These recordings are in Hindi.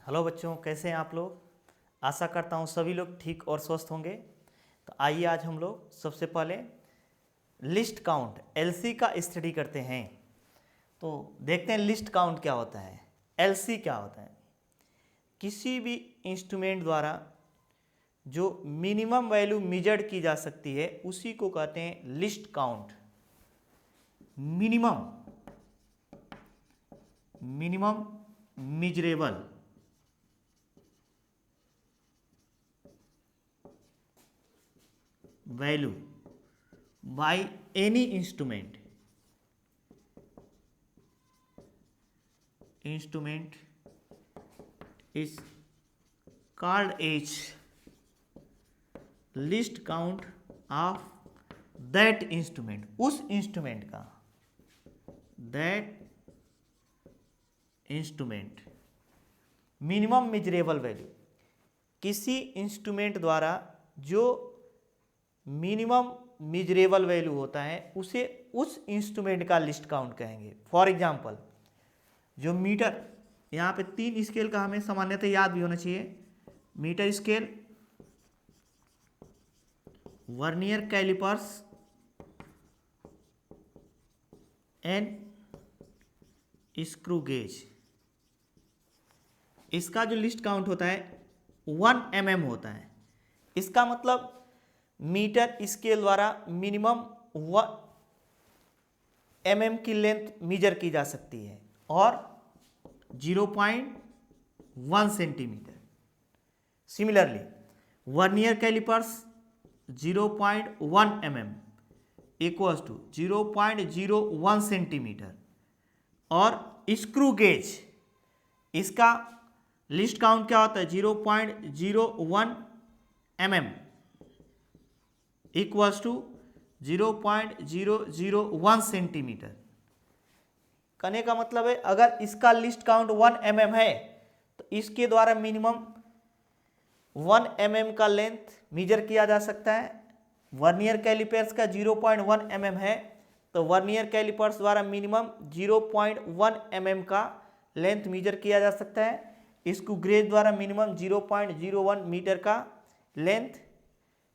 हेलो बच्चों, कैसे हैं आप लोग। आशा करता हूँ सभी लोग ठीक और स्वस्थ होंगे। तो आइए आज हम लोग सबसे पहले लिस्ट काउंट एलसी का स्टडी करते हैं। तो देखते हैं लिस्ट काउंट क्या होता है, एलसी क्या होता है। किसी भी इंस्ट्रूमेंट द्वारा जो मिनिमम वैल्यू मेजर्ड की जा सकती है उसी को कहते हैं list count. Minimum minimum measurable value by any instrument is called as list count of that instrument। उस इंस्ट्रूमेंट का that instrument minimum measurable value, किसी इंस्ट्रूमेंट द्वारा जो मिनिमम मेजरेबल वैल्यू होता है उसे उस इंस्ट्रूमेंट का लिस्ट काउंट कहेंगे। फॉर एग्जांपल जो मीटर, यहाँ पे 3 स्केल का हमें सामान्यतः याद भी होना चाहिए। Metre scale, vernier callipers and screw gauge. इसका जो लिस्ट काउंट होता है 1 mm होता है। इसका मतलब मीटर स्केल द्वारा मिनिमम 1 mm की लेंथ मेजर की जा सकती है और 0.1 centimetre. Similarly vernier callipers 0.1 mm equals to 0.01 centimetre. और स्क्रू गेज, इसका लिस्ट काउंट क्या होता है 0.01 mm इक्वल्स टू 0.001 सेंटीमीटर। कहने का मतलब है अगर इसका लिस्ट काउंट 1 mm है तो इसके द्वारा मिनिमम 1 mm का लेंथ मेजर किया जा सकता है। वर्नियर कैलिपर्स का 0.1 mm है तो वर्नियर कैलिपर्स द्वारा मिनिमम 0.1 mm का लेंथ मेजर किया जा सकता है। स्क्रू गेज द्वारा मिनिमम 0.01 मीटर का लेंथ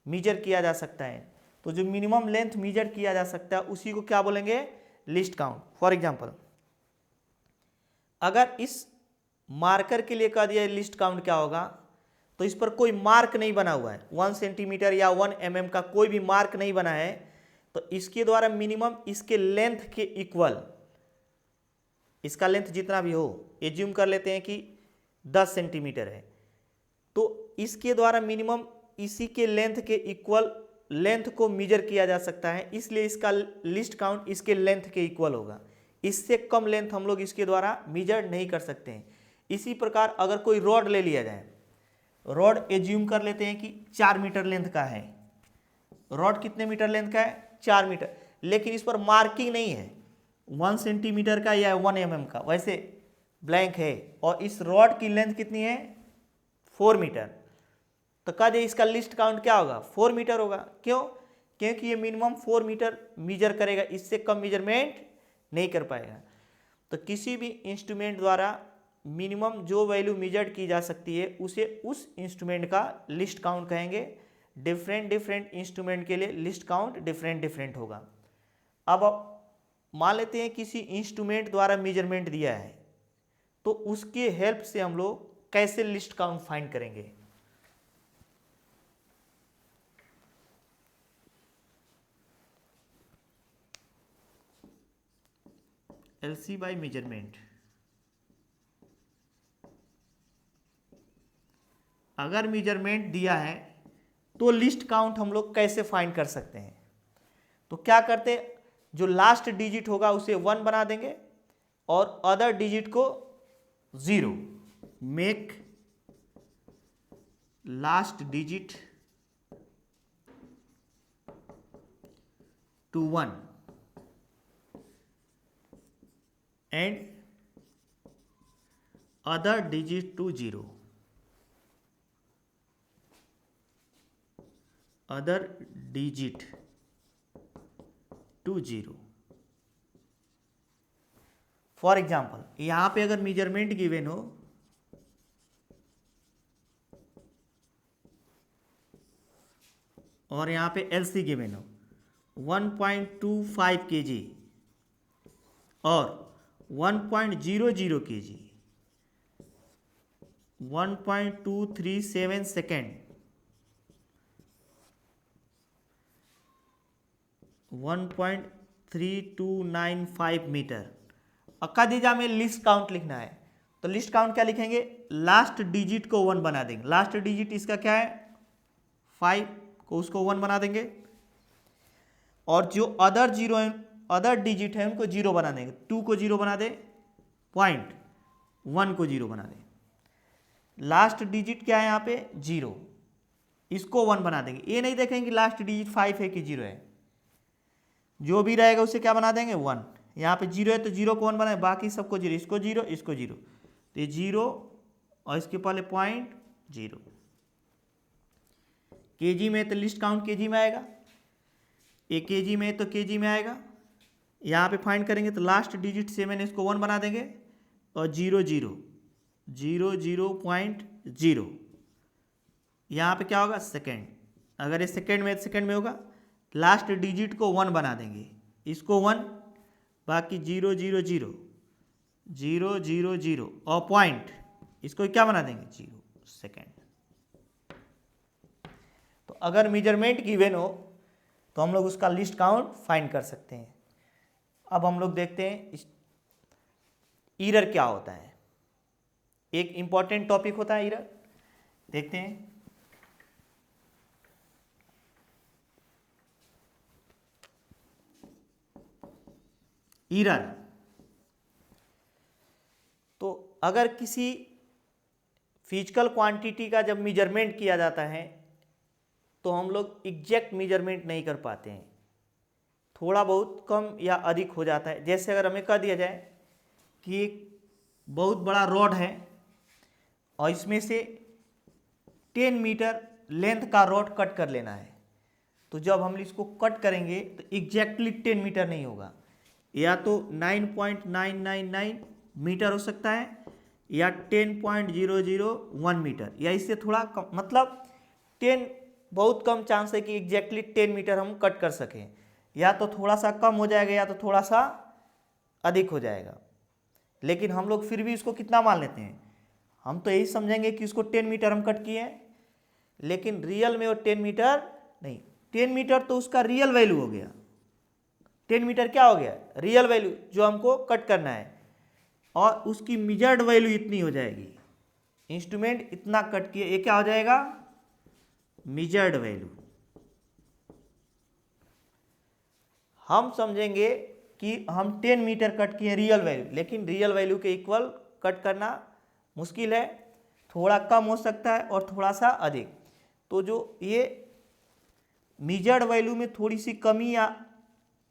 मेजर किया जा सकता है। तो जो मिनिमम लेंथ मेजर किया जा सकता है उसी को क्या बोलेंगे, लिस्ट काउंट। फॉर एग्जांपल अगर इस मार्कर के लिए कह दिया लिस्ट काउंट क्या होगा, तो इस पर कोई मार्क नहीं बना हुआ है, 1 सेंटीमीटर या 1 mm का कोई भी मार्क नहीं बना है, तो इसके द्वारा मिनिमम इसके लेंथ के इक्वल, इसका लेंथ जितना भी हो, एज्यूम कर लेते हैं कि 10 सेंटीमीटर है, तो इसके द्वारा मिनिमम इसी के लेंथ के इक्वल लेंथ को मेजर किया जा सकता है। इसलिए इसका लिस्ट काउंट इसके लेंथ के इक्वल होगा। इससे कम लेंथ हम लोग इसके द्वारा मेजर नहीं कर सकते हैं। इसी प्रकार अगर कोई रॉड ले लिया जाए, रॉड एज्यूम कर लेते हैं कि 4 मीटर लेंथ का है। रॉड कितने मीटर लेंथ का है, 4 मीटर, लेकिन इस पर मार्किंग नहीं है 1 सेंटीमीटर का या 1 mm का, वैसे ब्लैंक है। और इस रॉड की लेंथ कितनी है, 4 मीटर, तो कह दे इसका लिस्ट काउंट क्या होगा, 4 मीटर होगा। क्यों, क्योंकि ये मिनिमम 4 मीटर मेजर करेगा, इससे कम मेजरमेंट नहीं कर पाएगा। तो किसी भी इंस्ट्रूमेंट द्वारा मिनिमम जो वैल्यू मेजर्ड की जा सकती है उसे उस इंस्ट्रूमेंट का लिस्ट काउंट कहेंगे। डिफरेंट इंस्ट्रूमेंट के लिए लिस्ट काउंट डिफरेंट होगा। अब मान लेते हैं किसी इंस्ट्रूमेंट द्वारा मेजरमेंट दिया है, तो उसके हेल्प से हम लोग कैसे लिस्ट काउंट फाइंड करेंगे। LC by measurement. अगर मेजरमेंट दिया है तो लिस्ट काउंट हम लोग कैसे फाइंड कर सकते हैं। तो क्या करते, जो लास्ट डिजिट होगा उसे 1 बना देंगे और अदर डिजिट को 0। Make last digit to 1 and other digit to 0। Other digit to 0। For example यहाँ पे अगर मेजरमेंट गिवन हो और यहाँ पे LC गिवन हो 1.25 kg और 1.00 kg, 1.237 सेकेंड, 1.3295 मीटर। अक्का दीजा में लिस्ट काउंट लिखना है, तो लिस्ट काउंट क्या लिखेंगे, लास्ट डिजिट को 1 बना देंगे। लास्ट डिजिट इसका क्या है 5 को उसको 1 बना देंगे, और जो अदर जीरो है, अदर डिजिट है उनको 0 बना देंगे। 2 को 0 बना दे, 1 को 0 बना दे। लास्ट डिजिट क्या है यहाँ पे 0, इसको 1 बना देंगे। ये नहीं देखेंगे लास्ट डिजिट 5 है कि 0 है, जो भी रहेगा उसे क्या बना देंगे 1। यहाँ पे 0 है तो 0 को 1 बनाए, बाकी सबको 0, इसको 0, इसको 0, तो ये 0 और इसके पहले 0.0। केजी में तो लिस्ट काउंट केजी में आएगा, ये केजी में तो केजी में आएगा। यहाँ पे फाइंड करेंगे तो लास्ट डिजिट 7 इसको 1 बना देंगे, और 0.0 यहाँ पे क्या होगा सेकेंड। अगर ये सेकेंड में सेकेंड में होगा, लास्ट डिजिट को 1 बना देंगे, इसको 1, बाकी 0.000 और पॉइंट, इसको क्या बना देंगे 0 सेकेंड। तो अगर मेजरमेंट गिवन हो तो हम लोग उसका लिस्ट काउंट फाइंड कर सकते हैं। अब हम लोग देखते हैं ईरर क्या होता है। एक इंपॉर्टेंट टॉपिक होता है ईरर, देखते हैं। ईरर, तो अगर किसी फिजिकल क्वांटिटी का जब मेजरमेंट किया जाता है तो हम लोग एग्जैक्ट मेजरमेंट नहीं कर पाते हैं, थोड़ा बहुत कम या अधिक हो जाता है। जैसे अगर हमें कह दिया जाए कि एक बहुत बड़ा रॉड है और इसमें से 10 मीटर लेंथ का रॉड कट कर लेना है, तो जब हम इसको कट करेंगे तो एग्जैक्टली 10 मीटर नहीं होगा, या तो 9.999 मीटर हो सकता है, या 10.001 मीटर, या इससे थोड़ा कम, मतलब 10 बहुत कम चांस है कि एग्जैक्टली 10 मीटर हम कट कर सकें, या तो थोड़ा सा कम हो जाएगा या तो थोड़ा सा अधिक हो जाएगा। लेकिन हम लोग फिर भी इसको कितना मान लेते हैं, हम तो यही समझेंगे कि इसको 10 मीटर हम कट किए हैं, लेकिन रियल में वो 10 मीटर नहीं, 10 मीटर तो उसका रियल वैल्यू हो गया। 10 मीटर क्या हो गया रियल वैल्यू जो हमको कट करना है, और उसकी मेजर्ड वैल्यू इतनी हो जाएगी। इंस्ट्रूमेंट इतना कट किए, ये क्या हो जाएगा मेजर्ड वैल्यू। हम समझेंगे कि हम 10 मीटर कट किए रियल वैल्यू, लेकिन रियल वैल्यू के इक्वल कट करना मुश्किल है, थोड़ा कम हो सकता है और थोड़ा सा अधिक। तो जो ये मेजर्ड वैल्यू में थोड़ी सी कमी या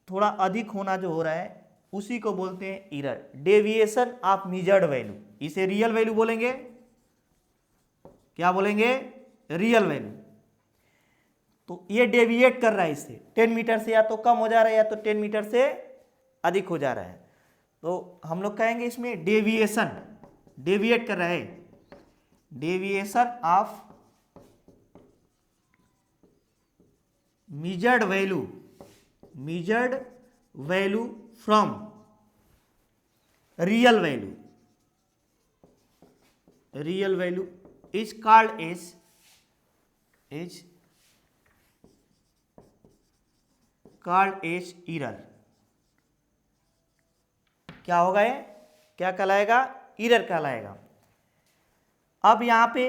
थोड़ा अधिक होना जो हो रहा है, उसी को बोलते हैं error, deviation of measured value. इसे रियल वैल्यू बोलेंगे, क्या बोलेंगे रियल वैल्यू। तो ये डेविएट कर रहा है इससे, 10 मीटर से या तो कम हो जा रहा है या तो 10 मीटर से अधिक हो जा रहा है, तो हम लोग कहेंगे इसमें डेविएशन, डेविएट कर रहा है, deviation of measured value, measured value from real value, real value is called as error। क्या होगा ये, क्या कहलाएगा एरर कहलाएगा। अब यहाँ पे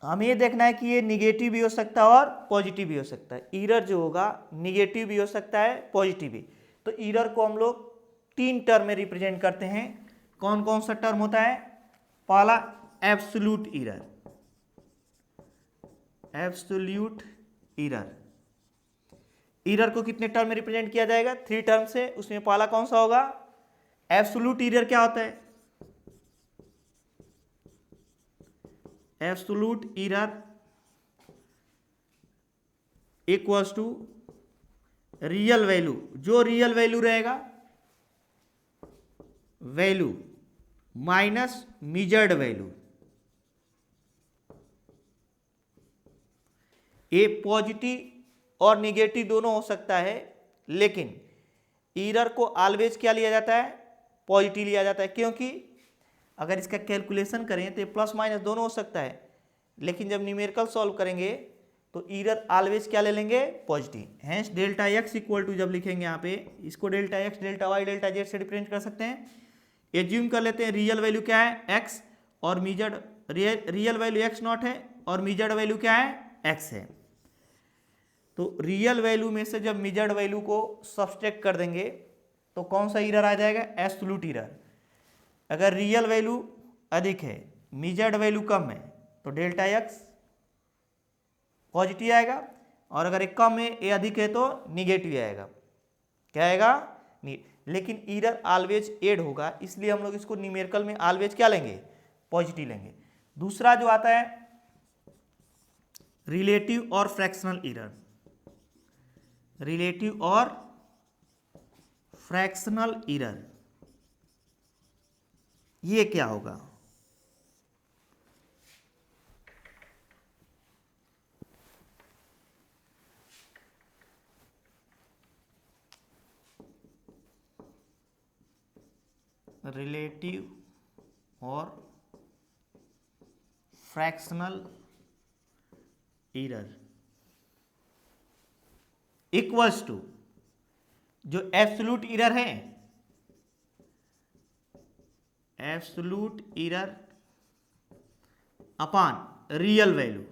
हमें ये देखना है कि ये निगेटिव भी हो सकता है और पॉजिटिव भी हो सकता है। एरर जो होगा निगेटिव भी हो सकता है पॉजिटिव भी। तो एरर को हम लोग 3 टर्म में रिप्रेजेंट करते हैं। कौन कौन सा टर्म होता है, पहला absolute error, absolute error. Error को कितने टर्म में रिप्रेजेंट किया जाएगा, 3 टर्म से। उसमें पहला कौन सा होगा एब्सोल्यूट एरर। क्या होता है absolute error equals to real value, जो रियल वैल्यू रहेगा वैल्यू माइनस मेजर्ड वैल्यू। ये पॉजिटिव और निगेटिव दोनों हो सकता है, लेकिन एरर को ऑलवेज क्या लिया जाता है, पॉजिटिव लिया जाता है, क्योंकि अगर इसका कैलकुलेशन करें तो प्लस माइनस दोनों हो सकता है, लेकिन जब न्यूमेरिकल सॉल्व करेंगे तो एरर ऑलवेज क्या ले लेंगे, positive. Hence delta x equal to जब लिखेंगे यहाँ पे इसको delta x, delta y, delta z से रिप्रेजेंट कर सकते हैं। एज्यूम कर लेते हैं रियल वैल्यू क्या है, एक्स, और measured real value x not है और मीजर्ड वैल्यू क्या है, एक्स है। तो रियल वैल्यू में से जब मीजर्ड वैल्यू को सब्सट्रैक्ट कर देंगे तो कौन सा एरर आ जाएगा, एब्सोल्यूट एरर। अगर रियल वैल्यू अधिक है, मीजर्ड वैल्यू कम है, तो डेल्टा एक्स पॉजिटिव आएगा, और अगर एक कम है, ए अधिक है, तो निगेटिव आएगा। क्या आएगा, लेकिन एरर ऑलवेज ऐड होगा, इसलिए हम लोग इसको न्यूमेरिकल में ऑलवेज क्या लेंगे, पॉजिटिव लेंगे। दूसरा जो आता है रिलेटिव और फ्रैक्शनल एरर, रिलेटिव और फ्रैक्शनल एरर, ये क्या होगा, रिलेटिव और फ्रैक्शनल एरर इक्वल्स टू जो एब्सोल्यूट एरर है, absolute error upon real value,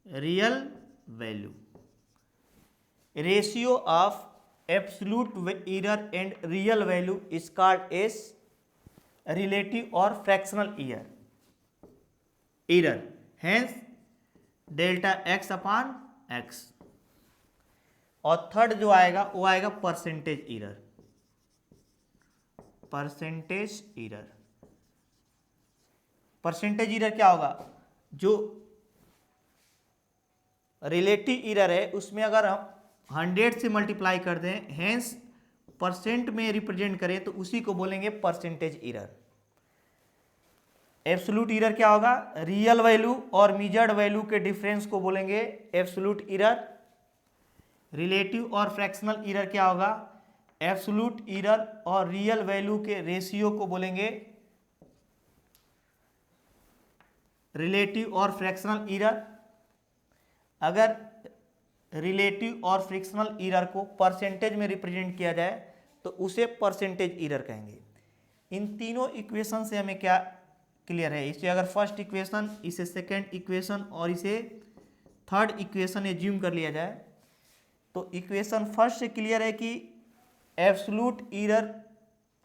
real value, ratio of absolute error and real value is called as relative और fractional error. Hence delta X upon X. और थर्ड जो आएगा वो आएगा percentage error, percentage error. Percentage error क्या होगा, जो रिलेटिव एरर है उसमें अगर हम 100 से मल्टीप्लाई कर दें, हेंस परसेंट में रिप्रेजेंट करें, तो उसी को बोलेंगे परसेंटेज एरर। एब्सोल्यूट एरर क्या होगा, रियल वैल्यू और मीजर्ड वैल्यू के डिफरेंस को बोलेंगे एब्सोल्यूट एरर। रिलेटिव और फ्रैक्शनल एरर क्या होगा, एब्सोल्यूट एरर और रियल वैल्यू के रेशियो को बोलेंगे रिलेटिव और फ्रैक्शनल एरर। अगर रिलेटिव और फ्रैक्शनल एरर को परसेंटेज में रिप्रेजेंट किया जाए तो उसे परसेंटेज एरर कहेंगे। इन तीनों इक्वेशन से हमें क्या क्लियर है, इसे अगर फर्स्ट इक्वेशन, इसे सेकेंड इक्वेशन और इसे थर्ड इक्वेशन एज्यूम कर लिया जाए, तो इक्वेशन फर्स्ट से क्लियर है कि एब्सोल्यूट एरर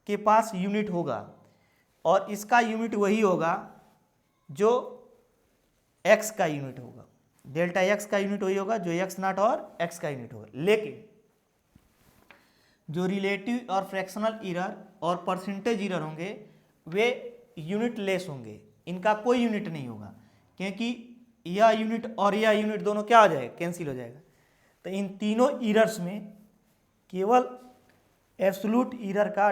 के पास यूनिट होगा, और इसका यूनिट वही होगा जो एक्स का यूनिट होगा, डेल्टा एक्स का यूनिट वही होगा जो एक्स नॉट और एक्स का यूनिट होगा। लेकिन जो रिलेटिव और फ्रैक्शनल एरर और परसेंटेज एरर होंगे वे यूनिट लेस होंगे, इनका कोई यूनिट नहीं होगा, क्योंकि यह यूनिट और यह यूनिट दोनों क्या हो जाएगा, कैंसिल हो जाएगा। तो इन तीनों एरर्स में केवल एब्सोल्यूट एरर का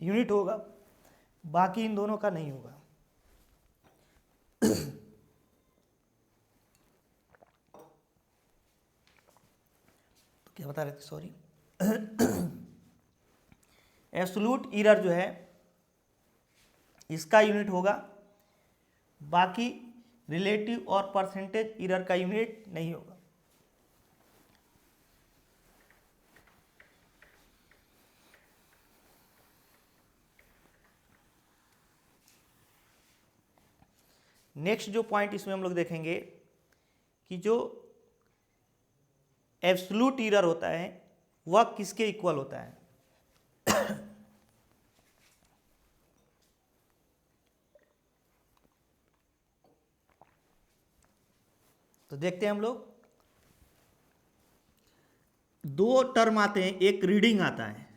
यूनिट होगा, बाकी इन दोनों का नहीं होगा। तो क्या बता रहे थे, सॉरी, एब्सोल्यूट एरर जो है इसका यूनिट होगा, बाकी रिलेटिव और परसेंटेज एरर का यूनिट नहीं होगा। नेक्स्ट जो पॉइंट इसमें हम लोग देखेंगे कि जो एब्सोल्यूट एरर होता है वह किसके इक्वल होता है। तो देखते हैं हम लोग, दो टर्म आते हैं, एक रीडिंग आता है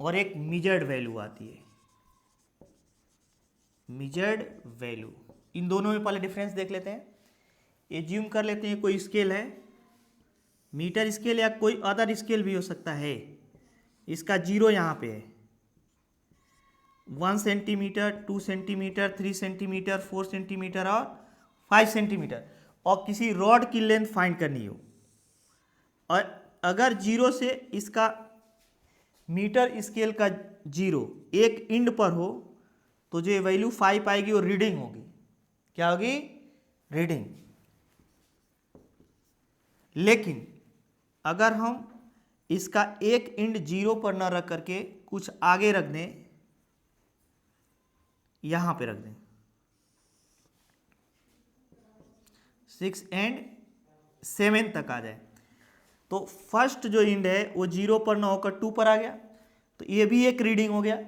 और एक मेजर्ड वैल्यू आती है। मेजर्ड वैल्यू, इन दोनों में पहले डिफरेंस देख लेते हैं। एज्यूम कर लेते हैं कोई स्केल है, मीटर स्केल या कोई अदर स्केल भी हो सकता है, इसका जीरो यहाँ पे है 1 सेंटीमीटर, 2 सेंटीमीटर, 3 सेंटीमीटर, 4 सेंटीमीटर और 5 सेंटीमीटर, और किसी रॉड की लेंथ फाइंड करनी हो, और अगर जीरो से इसका मीटर स्केल का जीरो एक इंड पर हो तो जो वैल्यू 5 आएगी वो रीडिंग होगी। क्या होगी? रीडिंग। लेकिन अगर हम इसका एक इंड जीरो पर न रख करके कुछ आगे रख दें, यहां पे रख दें 6 एंड 7 तक आ जाए, तो फर्स्ट जो इंड है वो जीरो पर ना होकर 2 पर आ गया, तो ये भी एक रीडिंग हो गया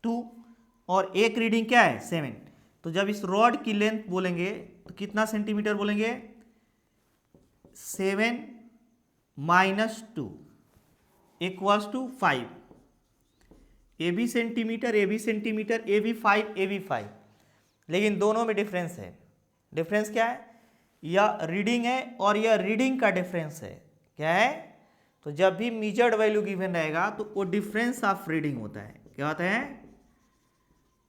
2, और एक रीडिंग क्या है? 7। तो जब इस रॉड की लेंथ बोलेंगे तो कितना सेंटीमीटर बोलेंगे? 7 माइनस 2 इक्वल्स टू 5। ए भी सेंटीमीटर, ए भी सेंटीमीटर, ए भी 5, ए भी 5, लेकिन दोनों में डिफरेंस है। डिफरेंस क्या है? यह रीडिंग है और यह रीडिंग का डिफरेंस है। क्या है? तो जब भी मेजर्ड वैल्यू गिवन रहेगा तो वो डिफरेंस ऑफ रीडिंग होता है। क्या होता है?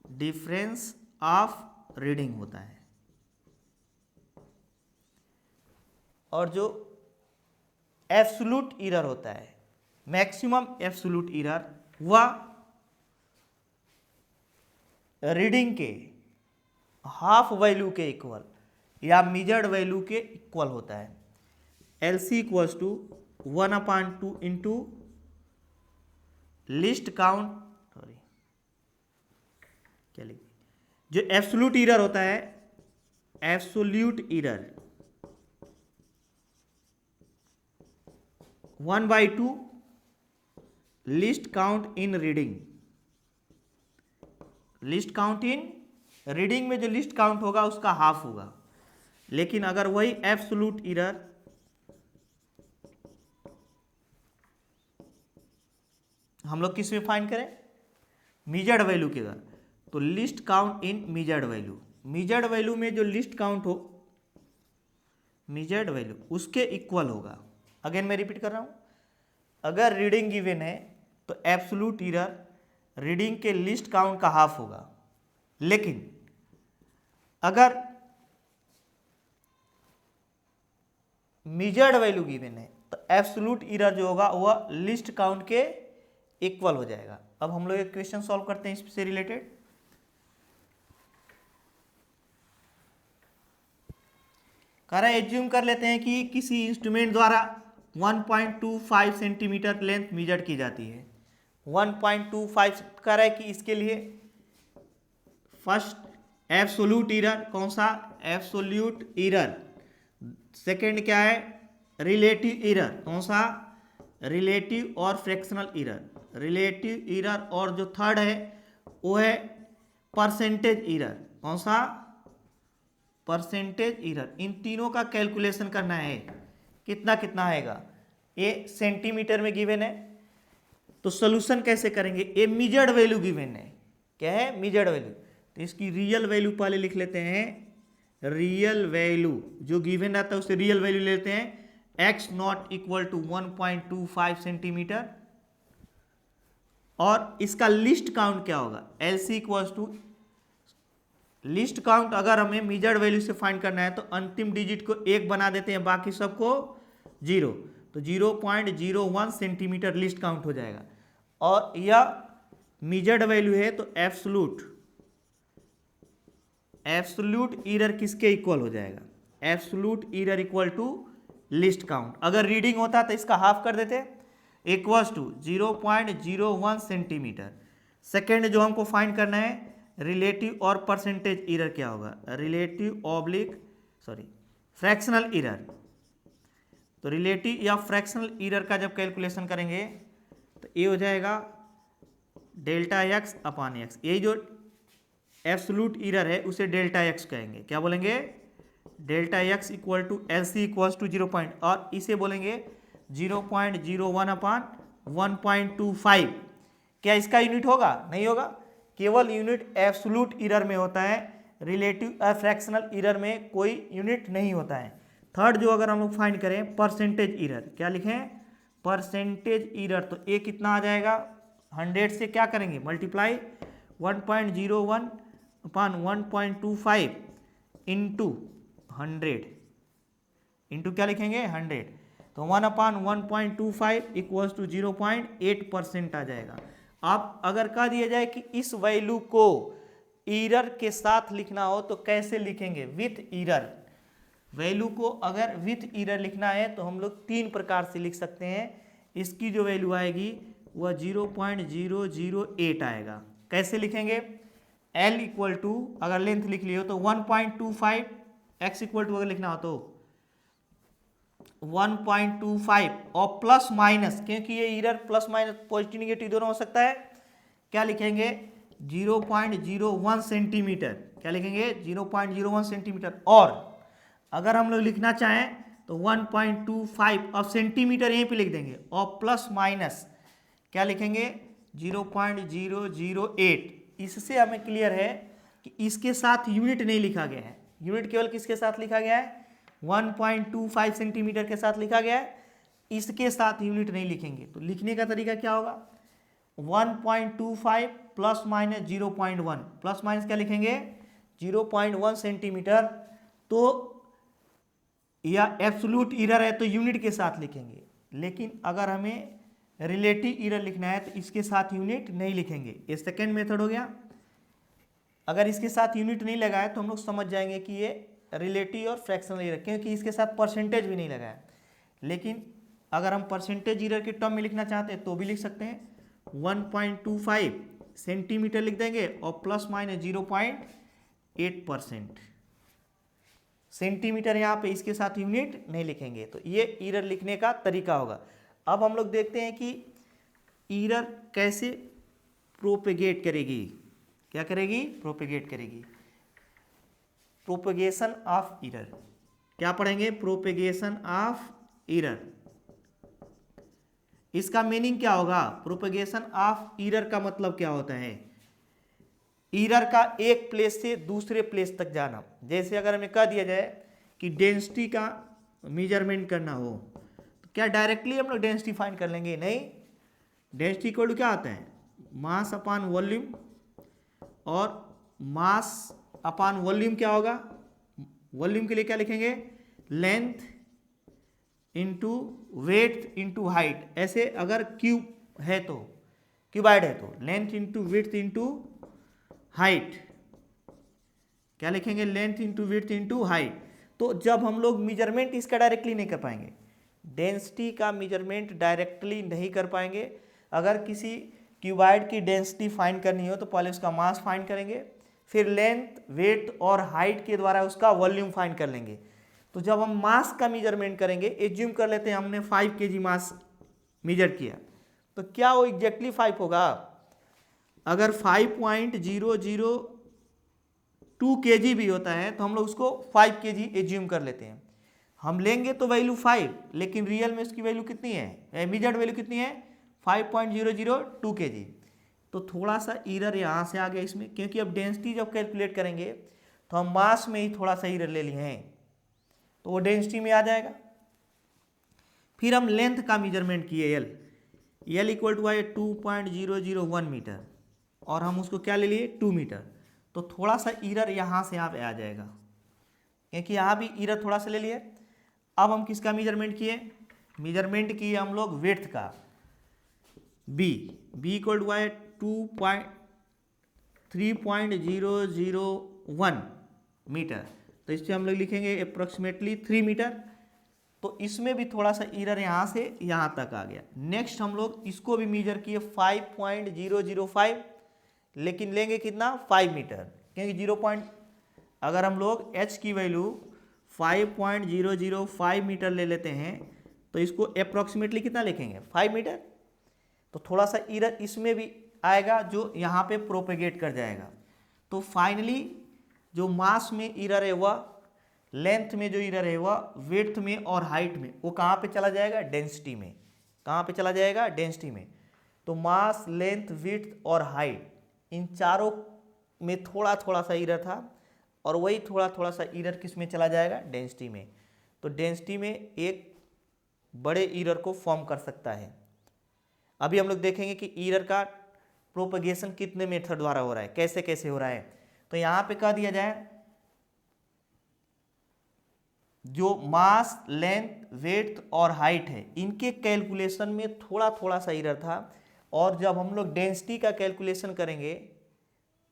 डिफरेंस ऑफ रीडिंग होता है। और जो एब्सोल्यूट एरर होता है, मैक्सिमम एब्सोल्यूट एरर, वह रीडिंग के हाफ वैल्यू के इक्वल या मेजर्ड वैल्यू के इक्वल होता है। LC equals to 1/2 into least count, sorry क्या लिखी, जो एब्सोल्यूट एरर होता है, absolute error 1/2 least count in reading. Least count in reading में जो लिस्ट काउंट होगा उसका हाफ होगा। लेकिन अगर वही एब्सोल्यूट एरर हम लोग किस में फाइंड करें? मेजर्ड वैल्यू के अगर, तो लिस्ट काउंट इन मेजर्ड वैल्यू, मेजर्ड वैल्यू में जो लिस्ट काउंट हो, मेजर्ड वैल्यू उसके इक्वल होगा। अगेन मैं रिपीट कर रहा हूं, अगर रीडिंग गिवन है तो एब्सोल्यूट एरर रीडिंग के लिस्ट काउंट का हाफ होगा। लेकिन अगर मेजर्ड वैल्यू गिवन है तो एब्सोल्यूट एरर जो होगा वह लिस्ट काउंट के इक्वल हो जाएगा। अब हम लोग एक क्वेश्चन सॉल्व करते हैं इससे रिलेटेड। कह रहा है एज्यूम कर लेते हैं कि किसी इंस्ट्रूमेंट द्वारा 1.25 सेंटीमीटर लेंथ मेजर की जाती है। 1.25 कह रहा है कि इसके लिए फर्स्ट एब्सोल्यूट एरर, कौन सा? Absolute error. सेकंड क्या है? रिलेटिव एरर, कौन सा? रिलेटिव और फ्रैक्शनल एरर। रिलेटिव एरर, और जो थर्ड है वो है परसेंटेज एरर, कौन सा? Percentage error. इन तीनों का कैलकुलेशन करना है, कितना कितना आएगा। ये सेंटीमीटर में गिवन है, तो सोल्यूशन कैसे करेंगे? ये मेजर्ड वैल्यू गिवन है। क्या है? Measured value. तो इसकी रियल वैल्यू पहले लिख लेते हैं। रियल वैल्यू जो गिवन रहता है उससे रियल वैल्यू लेते हैं। x not equal to 1.25 centimetre, और इसका लिस्ट काउंट क्या होगा? LC equals to least count. अगर हमें मेजर्ड वैल्यू से फाइंड करना है तो अंतिम डिजिट को 1 बना देते हैं, बाकी सबको 0, तो 0.01 सेंटीमीटर लिस्ट काउंट हो जाएगा। और यह मेजर्ड वैल्यू है तो एब्सोल्यूट एरर किसके इक्वल हो जाएगा? Absolute error equal to least count. अगर रीडिंग होता तो इसका हाफ कर देते, इक्वल्स टू 0.01 सेंटीमीटर। सेकेंड जो हमको फाइंड करना है, रिलेटिव और परसेंटेज एरर क्या होगा? Relative fractional error. तो रिलेटिव या फ्रैक्शनल एरर का जब कैलकुलेशन करेंगे तो ये हो जाएगा डेल्टा एक्स अपॉन एक्स। यही जो एब्सोल्यूट एरर है उसे डेल्टा एक्स कहेंगे। क्या बोलेंगे? Delta x equal to LC equals to 0. और इसे बोलेंगे 0.01 अपॉन 1.25। क्या इसका यूनिट होगा? नहीं होगा। केवल यूनिट एब्सोल्यूट एरर में होता है, रिलेटिव फ्रैक्शनल एरर में कोई यूनिट नहीं होता है। थर्ड जो अगर हम लोग फाइंड करें परसेंटेज एरर, क्या लिखें? परसेंटेज एरर, तो ये कितना आ जाएगा? 100 से क्या करेंगे मल्टीप्लाई 1.01 अपान 1.25 इंटू 100 इंटू क्या लिखेंगे 100, तो 1/1.25 इक्वल्स टू 0.8% आ जाएगा। आप अगर कह दिया जाए कि इस वैल्यू को ईरर के साथ लिखना हो तो कैसे लिखेंगे, विथ ईरर। वैल्यू को अगर विथ ईरर लिखना है तो हम लोग 3 प्रकार से लिख सकते हैं। इसकी जो वैल्यू आएगी वह 0.008 आएगा। कैसे लिखेंगे, L इक्वल टू अगर लेंथ लिख लियो तो 1.25, x इक्वल टू अगर लिखना हो तो 1.25 और प्लस माइनस, क्योंकि ये error plus minus positive negative दोनों हो सकता है, क्या लिखेंगे 0.01 सेंटीमीटर। क्या लिखेंगे 0.01 सेंटीमीटर। और अगर हम लोग लिखना चाहें तो 1.25, अब सेंटीमीटर यहीं पे लिख देंगे और प्लस माइनस क्या लिखेंगे 0.008। इससे हमें क्लियर है कि इसके साथ यूनिट नहीं लिखा गया है। यूनिट केवल किसके साथ लिखा गया है, 1.25 सेंटीमीटर के साथ लिखा गया है, इसके साथ यूनिट नहीं लिखेंगे। तो लिखने का तरीका क्या होगा, 1.25 प्लस माइनस 0.1, प्लस माइनस क्या लिखेंगे 0.1 सेंटीमीटर। तो या एब्सोल्यूट ईरर है तो यूनिट के साथ लिखेंगे, लेकिन अगर हमें रिलेटिव ईरर लिखना है तो इसके साथ यूनिट नहीं लिखेंगे। ये सेकेंड मेथड हो गया। अगर इसके साथ यूनिट नहीं लगाए तो हम लोग समझ जाएंगे कि ये रिलेटिव और फ्रैक्शनल ईरर, क्योंकि इसके साथ परसेंटेज भी नहीं लगाया। लेकिन अगर हम परसेंटेज ईरर के टर्म में लिखना चाहते हैं तो भी लिख सकते हैं, 1.25 सेंटीमीटर लिख देंगे और प्लस माइनस 0.8%। सेंटीमीटर यहाँ पे इसके साथ यूनिट नहीं लिखेंगे। तो ये ईरर लिखने का तरीका होगा। अब हम लोग देखते हैं कि ईरर कैसे प्रोपेगेट करेगी। क्या करेगी, प्रोपेगेट करेगी। प्रोपेगेशन ऑफ ईरर क्या पढ़ेंगे, प्रोपेगेशन ऑफ ईरर। इसका मीनिंग क्या होगा, प्रोपेगेशन ऑफ ईरर का मतलब क्या होता है, ईरर का एक प्लेस से दूसरे प्लेस तक जाना। जैसे अगर हमें कह दिया जाए कि डेंसिटी का मेजरमेंट करना हो तो क्या डायरेक्टली हम लोग डेंसिटी फाइंड कर लेंगे, नहीं। डेंसिटी इक्वल टू क्या आता है, मास अपान वॉल्यूम, और मास अपान वॉल्यूम क्या होगा, वॉल्यूम के लिए क्या लिखेंगे length into weight into height. ऐसे अगर क्यूब है तो क्यूबाइड है तो length into width into height. क्या लिखेंगे, length into width into height. तो जब हम लोग मेजरमेंट इसका डायरेक्टली नहीं कर पाएंगे, डेंसिटी का मेजरमेंट डायरेक्टली नहीं कर पाएंगे। अगर किसी क्यूबाइड की डेंसिटी फाइंड करनी हो तो पहले उसका मास फाइंड करेंगे, फिर लेंथ वेट और हाइट के द्वारा उसका वॉल्यूम फाइंड कर लेंगे। तो जब हम मास का मेजरमेंट करेंगे, एज्यूम कर लेते हैं हमने 5 kg मास मेजर किया, तो क्या वो एग्जैक्टली 5 होगा। अगर 5.002 kg भी होता है तो हम लोग उसको 5 kg एज्यूम कर लेते हैं। हम लेंगे तो वैल्यू 5, लेकिन रियल में उसकी वैल्यू कितनी है, मेजर्ड वैल्यू कितनी है 5.002 kg। तो थोड़ा सा ईरर यहाँ से आ गया इसमें, क्योंकि अब डेंसिटी जब कैलकुलेट करेंगे तो हम मास में ही थोड़ा सा ईरर ले लिए हैं, तो वो डेंसिटी में आ जाएगा। फिर हम लेंथ का मेजरमेंट किए, एल इक्वल टू आए 2.001 मीटर, और हम उसको क्या ले लिए 2 मीटर। तो थोड़ा सा ईरर यहाँ से यहाँ पे आ जाएगा, क्योंकि यहाँ भी ईरर थोड़ा सा ले लिए। अब हम किसका मेजरमेंट किए, मेजरमेंट किए हम लोग विड्थ का, बी इक्वल टू आए 3.001 मीटर। तो इससे हम लोग लिखेंगे अप्रोक्सीमेटली 3 मीटर। तो इसमें भी थोड़ा सा ईरर यहाँ से यहाँ तक आ गया। नेक्स्ट हम लोग इसको भी मेजर किए 5.005, लेकिन लेंगे कितना 5 मीटर, क्योंकि अगर हम लोग h की वैल्यू 5.005 मीटर ले लेते हैं तो इसको अप्रोक्सीमेटली कितना लिखेंगे 5 मीटर। तो थोड़ा सा ईरर इसमें भी आएगा जो यहाँ पे प्रोपेगेट कर जाएगा। तो फाइनली जो मास में ईरर है वह, लेंथ में जो ईरर है वह, विड्थ में और हाइट में, वो कहाँ पे चला जाएगा डेंसिटी में। कहाँ पे चला जाएगा डेंसिटी में। तो मास, लेंथ, विड्थ और हाइट, इन चारों में थोड़ा थोड़ा सा ईरर था, और वही थोड़ा थोड़ा सा ईरर किस में चला जाएगा डेंसिटी में। तो डेंसिटी में एक बड़े ईरर को फॉर्म कर सकता है। अभी हम लोग देखेंगे कि ईरर का प्रोपगेशन कितने मेथड द्वारा हो रहा है, कैसे कैसे हो रहा है। तो यहाँ पे कह दिया जाए जो मास, लेंथ, वेड्थ और हाइट है इनके कैलकुलेशन में थोड़ा थोड़ा सा एरर था, और जब हम लोग डेंसिटी का कैलकुलेशन करेंगे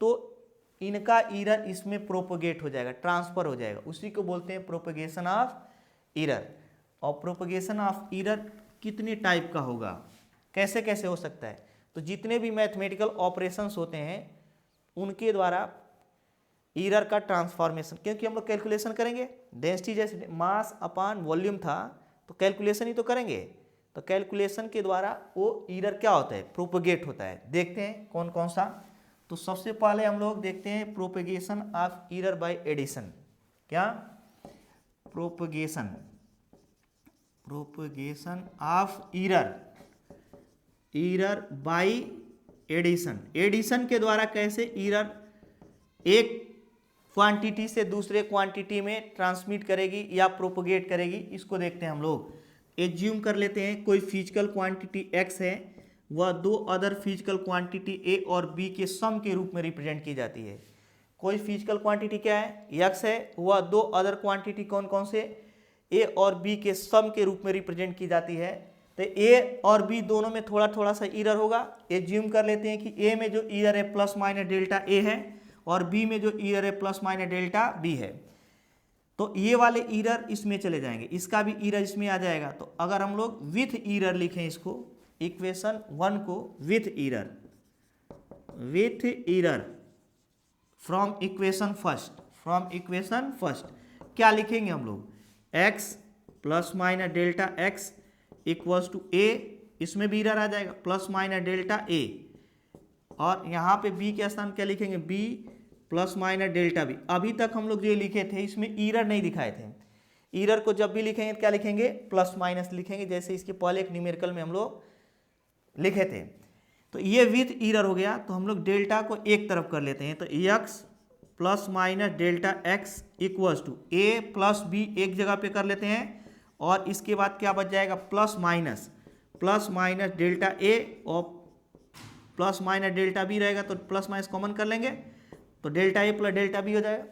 तो इनका एरर इसमें प्रोपगेट हो जाएगा, ट्रांसफर हो जाएगा, उसी को बोलते हैं प्रोपगेशन ऑफ एरर। और प्रोपगेशन ऑफ एरर कितने टाइप का होगा, कैसे कैसे हो सकता है, तो जितने भी मैथमेटिकल ऑपरेशंस होते हैं उनके द्वारा एरर का ट्रांसफॉर्मेशन, क्योंकि हम लोग कैलकुलेशन करेंगे, डेंसिटी जैसे मास अपान वॉल्यूम था तो कैलकुलेशन ही तो करेंगे, तो कैलकुलेशन के द्वारा वो एरर क्या होता है, प्रोपगेट होता है। देखते हैं कौन कौन सा। तो सबसे पहले हम लोग देखते हैं propagation of error by addition. क्या? Propagation of error by addition. Addition के द्वारा कैसे एरर एक क्वांटिटी से दूसरे क्वांटिटी में ट्रांसमिट करेगी या प्रोपगेट करेगी, इसको देखते हैं हम लोग। एज्यूम कर लेते हैं कोई फिजिकल क्वांटिटी x है, वह दो अदर फिजिकल क्वांटिटी a और b के सम के रूप में रिप्रेजेंट की जाती है। कोई फिजिकल क्वांटिटी क्या है, x है, वह दो अदर क्वांटिटी कौन कौन से a और b के सम के रूप में रिप्रेजेंट की जाती है। तो a और b दोनों में थोड़ा थोड़ा सा एरर होगा। एज्यूम कर लेते हैं कि a में जो एरर है प्लस माइनस डेल्टा a है और b में जो एरर है प्लस माइनस डेल्टा b है, तो ये वाले एरर इसमें चले जाएंगे, इसका भी एरर इसमें आ जाएगा। तो अगर हम लोग विथ एरर लिखें इसको, इक्वेशन 1 को with error from equation first, क्या लिखेंगे हम लोग, x plus minus delta x equals to a, इसमें भी एरर आ जाएगा प्लस माइनस डेल्टा a, और यहाँ पे b के स्थान क्या लिखेंगे, b plus minus delta b। अभी तक हम लोग जो लिखे थे इसमें एरर नहीं दिखाए थे, एरर को जब भी लिखेंगे क्या लिखेंगे, प्लस माइनस लिखेंगे, जैसे इसके पहले एक न्यूमेरिकल में हम लोग लिखे थे। तो ये विथ एरर हो गया, तो हम लोग डेल्टा को एक तरफ कर लेते हैं, तो x plus minus delta x equals to a plus b एक जगह पे कर लेते हैं, और इसके बाद क्या बच जाएगा, प्लस माइनस डेल्टा a और प्लस माइनस डेल्टा b रहेगा, तो प्लस माइनस कॉमन कर लेंगे, तो delta a plus delta b हो जाएगा।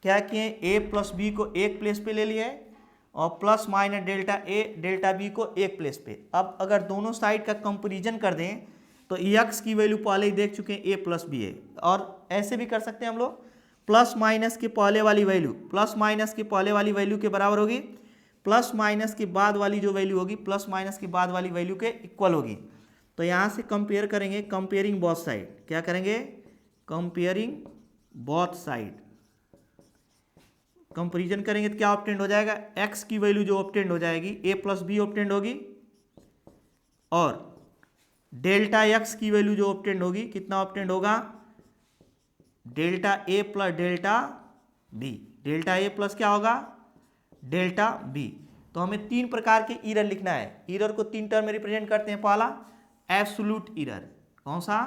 क्या किए, a प्लस b को एक प्लेस पे ले लिया है और plus minus delta a delta b को एक प्लेस पे। अब अगर दोनों साइड का कंपैरिजन कर दें तो x की वैल्यू पहले ही देख चुके हैं, a प्लस b है, और ऐसे भी कर सकते हैं हम लोग, प्लस माइनस के पहले वाली वैल्यू के बराबर होगी, प्लस माइनस के बाद वाली जो वैल्यू होगी प्लस माइनस के बाद वाली वैल्यू के इक्वल होगी। तो यहाँ से कंपेयर करेंगे, कंपेयरिंग बोथ साइड, क्या करेंगे, कंपेयरिंग बोथ साइड, कंपेरिजन करेंगे तो क्या ऑब्टेंड हो जाएगा, x की वैल्यू जो ऑब्टेंड हो जाएगी a प्लस बी ऑब्टेंड होगी, और डेल्टा x की वैल्यू जो ऑब्टेंड होगी, कितना ऑब्टेंड होगा, delta a plus delta b, delta a plus क्या होगा, डेल्टा b। तो हमें तीन प्रकार के एरर लिखना है, एरर को तीन टर्म में रिप्रेजेंट करते हैं। पहला एब्सोल्यूट एरर, कौन सा,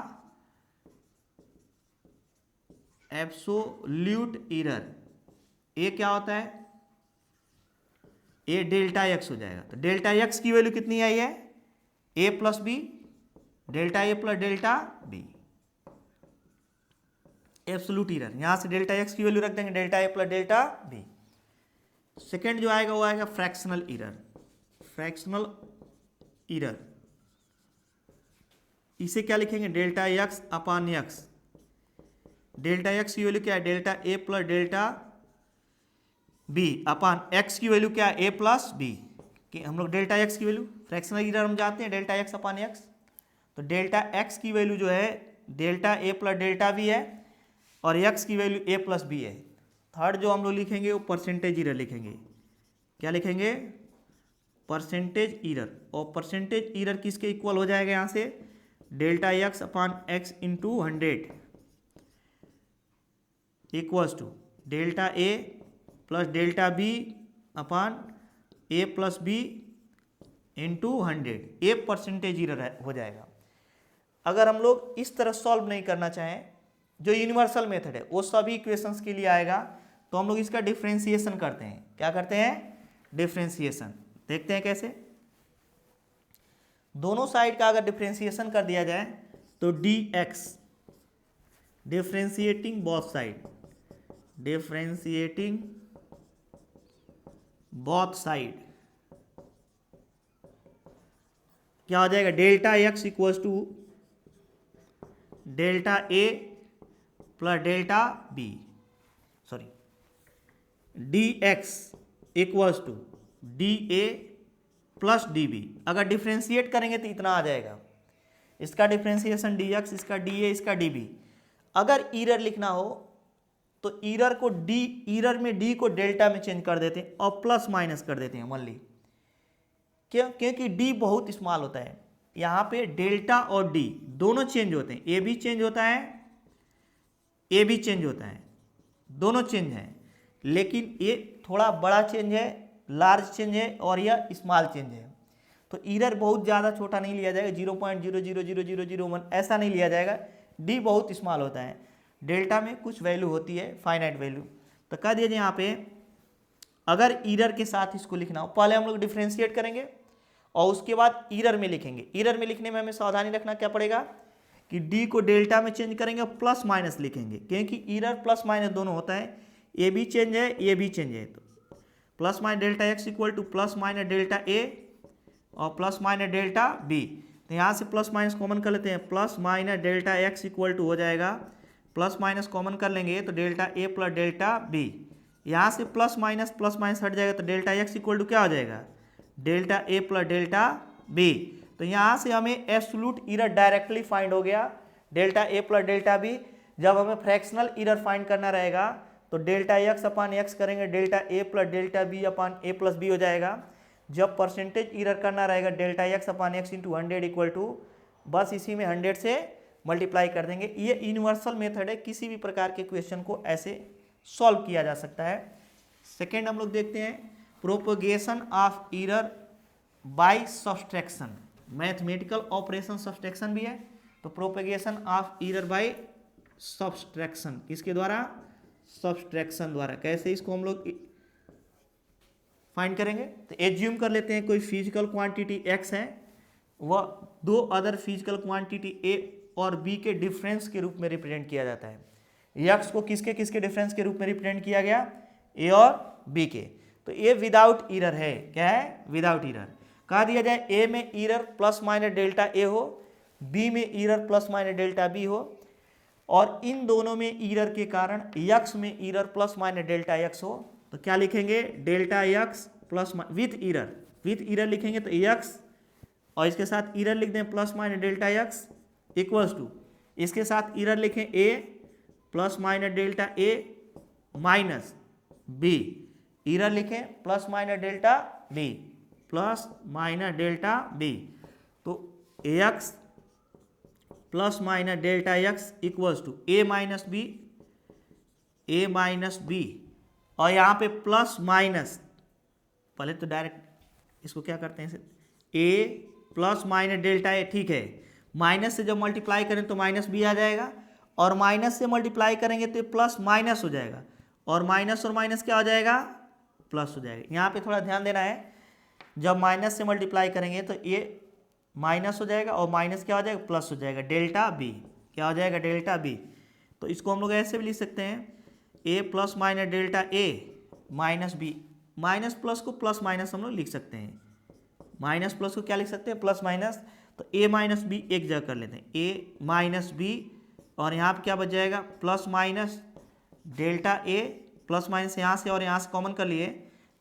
एब्सोल्यूट एरर, ए क्या होता है, ए डेल्टा एक्स हो जाएगा। तो डेल्टा एक्स की वैल्यू कितनी आई है, A plus B, delta A plus delta B, absolute error. यहां से डेल्टा एक्स की वैल्यू रख देंगे डेल्टा ए प्लस डेल्टा बी। सेकेंड जो आएगा वो आएगा फ्रैक्शनल एरर, इसे क्या लिखेंगे, delta x upon X, delta x की वैल्यू क्या है, डेल्टा ए plus delta B upon X की वैल्यू क्या है, ए प्लस बी, कि हम लोग डेल्टा एक्स की वैल्यू, फ्रैक्शनल एरर हम जानते हैं डेल्टा एक्स अपान एक्स, तो डेल्टा एक्स की वैल्यू जो है डेल्टा ए प्लस डेल्टा बी है, और एक्स की वैल्यू ए प्लस बी है। थर्ड जो हम लोग लिखेंगे वो परसेंटेज एरर लिखेंगे, क्या लिखेंगे, परसेंटेज एरर, और परसेंटेज एरर किसके इक्वल हो जाएगा, यहाँ से delta x upon x into 100 equals to delta A plus delta B upon a plus b into 100, a percentage error हो जाएगा। अगर हम लोग इस तरह सॉल्व नहीं करना चाहें, जो यूनिवर्सल मेथड है वो सभी इक्वेशंस के लिए आएगा, तो हम लोग इसका डिफरेंशिएशन करते हैं। क्या करते हैं, डिफरेंशिएशन। देखते हैं कैसे। दोनों साइड का अगर डिफरेंशिएशन कर दिया जाए तो d x differentiating both side क्या हो जाएगा, delta x equals to delta A plus delta b, sorry d x equals to d a plus d b. अगर डिफ्रेंशिएट करेंगे तो इतना आ जाएगा, इसका डिफ्रेंशिएशन डी एक्स, इसका डी ए, इसका डी बी। अगर ईरर लिखना हो तो ईरर को ईरर में डी को डेल्टा में चेंज कर देते हैं और प्लस माइनस कर देते हैं ओनली। क्यों? क्योंकि डी बहुत स्मॉल होता है। यहाँ पे डेल्टा और डी दोनों चेंज होते हैं, ए भी चेंज होता है, ए भी चेंज होता है, दोनों चेंज हैं, लेकिन ये थोड़ा बड़ा चेंज है, लार्ज चेंज है, और यह स्मॉल चेंज है। तो ईरर बहुत ज़्यादा छोटा नहीं लिया जाएगा, 0.0000001 ऐसा नहीं लिया जाएगा। डी बहुत स्मॉल होता है, डेल्टा में कुछ वैल्यू होती है, फाइनाइट वैल्यू। तो कह दीजिए यहाँ पे अगर ईरर के साथ इसको लिखना हो, पहले हम लोग डिफ्रेंशिएट करेंगे और उसके बाद ईरर में लिखेंगे। ईरर में लिखने में हमें सावधानी रखना क्या पड़ेगा कि डी को डेल्टा में चेंज करेंगे और प्लस माइनस लिखेंगे, क्योंकि ईरर प्लस माइनस दोनों होता है, ए भी चेंज है, ये भी चेंज है। तो plus minus delta x equal to plus minus delta A और प्लस माइनस डेल्टा बी। तो यहाँ से प्लस माइनस कॉमन कर लेते हैं, plus minus delta x equal to हो जाएगा, प्लस माइनस कॉमन कर लेंगे तो डेल्टा ए प्लस डेल्टा बी। यहाँ से प्लस माइनस हट जाएगा तो डेल्टा एक्स इक्वल टू क्या हो जाएगा, डेल्टा ए प्लस डेल्टा बी। तो यहाँ से हमें एब्सोल्यूट ईरर डायरेक्टली फाइंड हो गया, डेल्टा ए प्लस डेल्टा बी। जब हमें फ्रैक्शनल ईरर फाइंड करना रहेगा तो डेल्टा एक्स अपान एक्स करेंगे, delta A plus delta B upon a plus b हो जाएगा। जब परसेंटेज ईरर करना रहेगा delta x upon x into 100 equal to, बस इसी में 100 से मल्टीप्लाई कर देंगे। ये यूनिवर्सल मेथड है, किसी भी प्रकार के क्वेश्चन को ऐसे सॉल्व किया जा सकता है। सेकेंड हम लोग देखते हैं propagation of error by subtraction. Mathematical operation subtraction भी है, तो propagation of error by subtraction, किसके द्वारा, सब्सट्रैक्शन द्वारा। कैसे इसको हम लोग फाइंड करेंगे, तो एज्यूम कर लेते हैं कोई फिजिकल क्वांटिटी x है, वह दो अदर फिजिकल क्वांटिटी a और b के डिफरेंस के रूप में रिप्रेजेंट किया जाता है। x को किसके किसके डिफरेंस के रूप में रिप्रेजेंट किया गया, a और b के। तो a विदाउट ईरर है, क्या है, विदाउट ईरर। कहा दिया जाए a में error plus minus delta a हो, b में error plus minus delta b हो, और इन दोनों में ईरर के कारण x में error plus minus delta x हो, तो क्या लिखेंगे, delta x plus with error लिखेंगे तो x, और इसके साथ ईरर लिख दें plus minus delta x equals to, इसके साथ ईरर लिखें a plus minus delta a minus b, error लिखें plus minus delta b plus minus delta b। तो ax plus minus delta x equals to a minus b, और यहाँ पे प्लस माइनस, पहले तो डायरेक्ट इसको क्या करते हैं, a प्लस माइनस डेल्टा ए, ठीक है। माइनस से जब मल्टीप्लाई करें तो माइनस भी आ जाएगा, और माइनस से मल्टीप्लाई करेंगे तो प्लस माइनस हो जाएगा, और माइनस क्या हो जाएगा, प्लस हो जाएगा। यहाँ पे थोड़ा ध्यान देना है, जब माइनस से मल्टीप्लाई करेंगे तो ये माइनस हो जाएगा और माइनस क्या हो जाएगा, प्लस हो जाएगा, डेल्टा बी क्या हो जाएगा, डेल्टा बी। तो इसको हम लोग ऐसे भी लिख सकते हैं, a plus minus delta a minus b, minus plus को प्लस माइनस हम लोग लिख सकते हैं, माइनस प्लस को क्या लिख सकते हैं, प्लस माइनस। तो a माइनस बी एक जगह कर लेते हैं, a माइनस बी, और यहाँ पे क्या बच जाएगा, plus minus delta a, plus minus यहाँ से और यहाँ से कॉमन कर लिए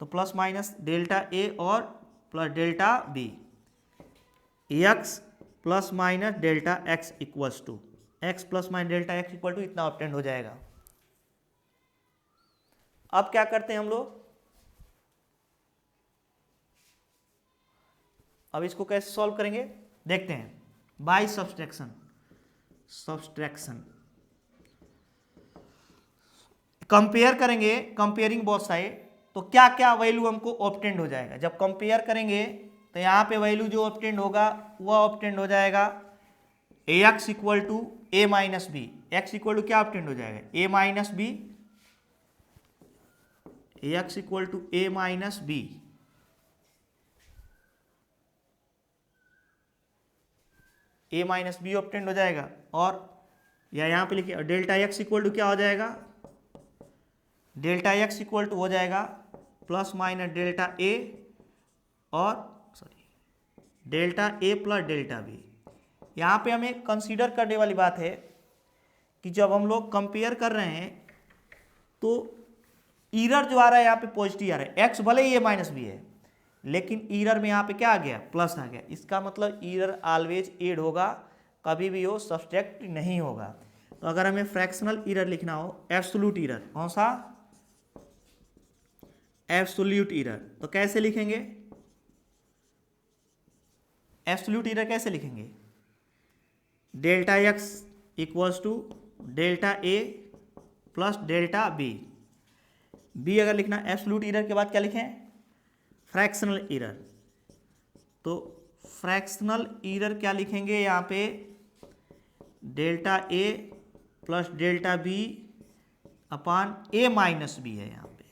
तो प्लस माइनस डेल्टा a और plus delta b, x plus minus delta x equals to, x plus minus delta x equal to इतना ऑब्टेन हो जाएगा। अब क्या करते हैं हम लोग, अब इसको कैसे सॉल्व करेंगे देखते हैं, बाय सब्सट्रैक्शन। कंपेयर करेंगे, कंपेयरिंग बोथ साइड, तो क्या क्या वैल्यू हमको ऑब्टेंड हो जाएगा। जब कंपेयर करेंगे तो यहाँ पे वैल्यू जो ऑब्टेंड होगा वह ऑब्टेंड हो जाएगा ax equal to a minus b, x equal to क्या ऑब्टेंड हो जाएगा, a minus b, ax equal to a minus b, a minus b obtained हो जाएगा, और या यहाँ पे लिखिए डेल्टा एक्स इक्वल टू क्या हो जाएगा, डेल्टा एक्स इक्वल टू हो जाएगा प्लस माइनस डेल्टा ए और delta A plus delta B. यहाँ पे हमें कंसीडर करने वाली बात है कि जब हम लोग कंपेयर कर रहे हैं तो ईरर जो आ रहा है यहाँ पे पॉजिटिव आ रहा है, एक्स भले ही ए माइनस बी है लेकिन ईरर में यहाँ पे क्या आ गया, प्लस आ गया। इसका मतलब ईरर ऑलवेज एड होगा, कभी भी वो सब्सट्रैक्ट नहीं होगा। तो अगर हमें फ्रैक्शनल ईरर लिखना हो, एब्सोल्यूट ईरर, कौन सा, एब्सोल्यूट ईरर, तो कैसे लिखेंगे, एब्सोल्यूट ईरर कैसे लिखेंगे, delta x equals to delta A plus delta b. B अगर लिखना एब्सोल्यूट ईरर के बाद क्या लिखें, फ्रैक्शनल ईरर। तो फ्रैक्शनल ईरर क्या लिखेंगे यहाँ पे, delta A plus delta B upon a minus b है यहाँ पे,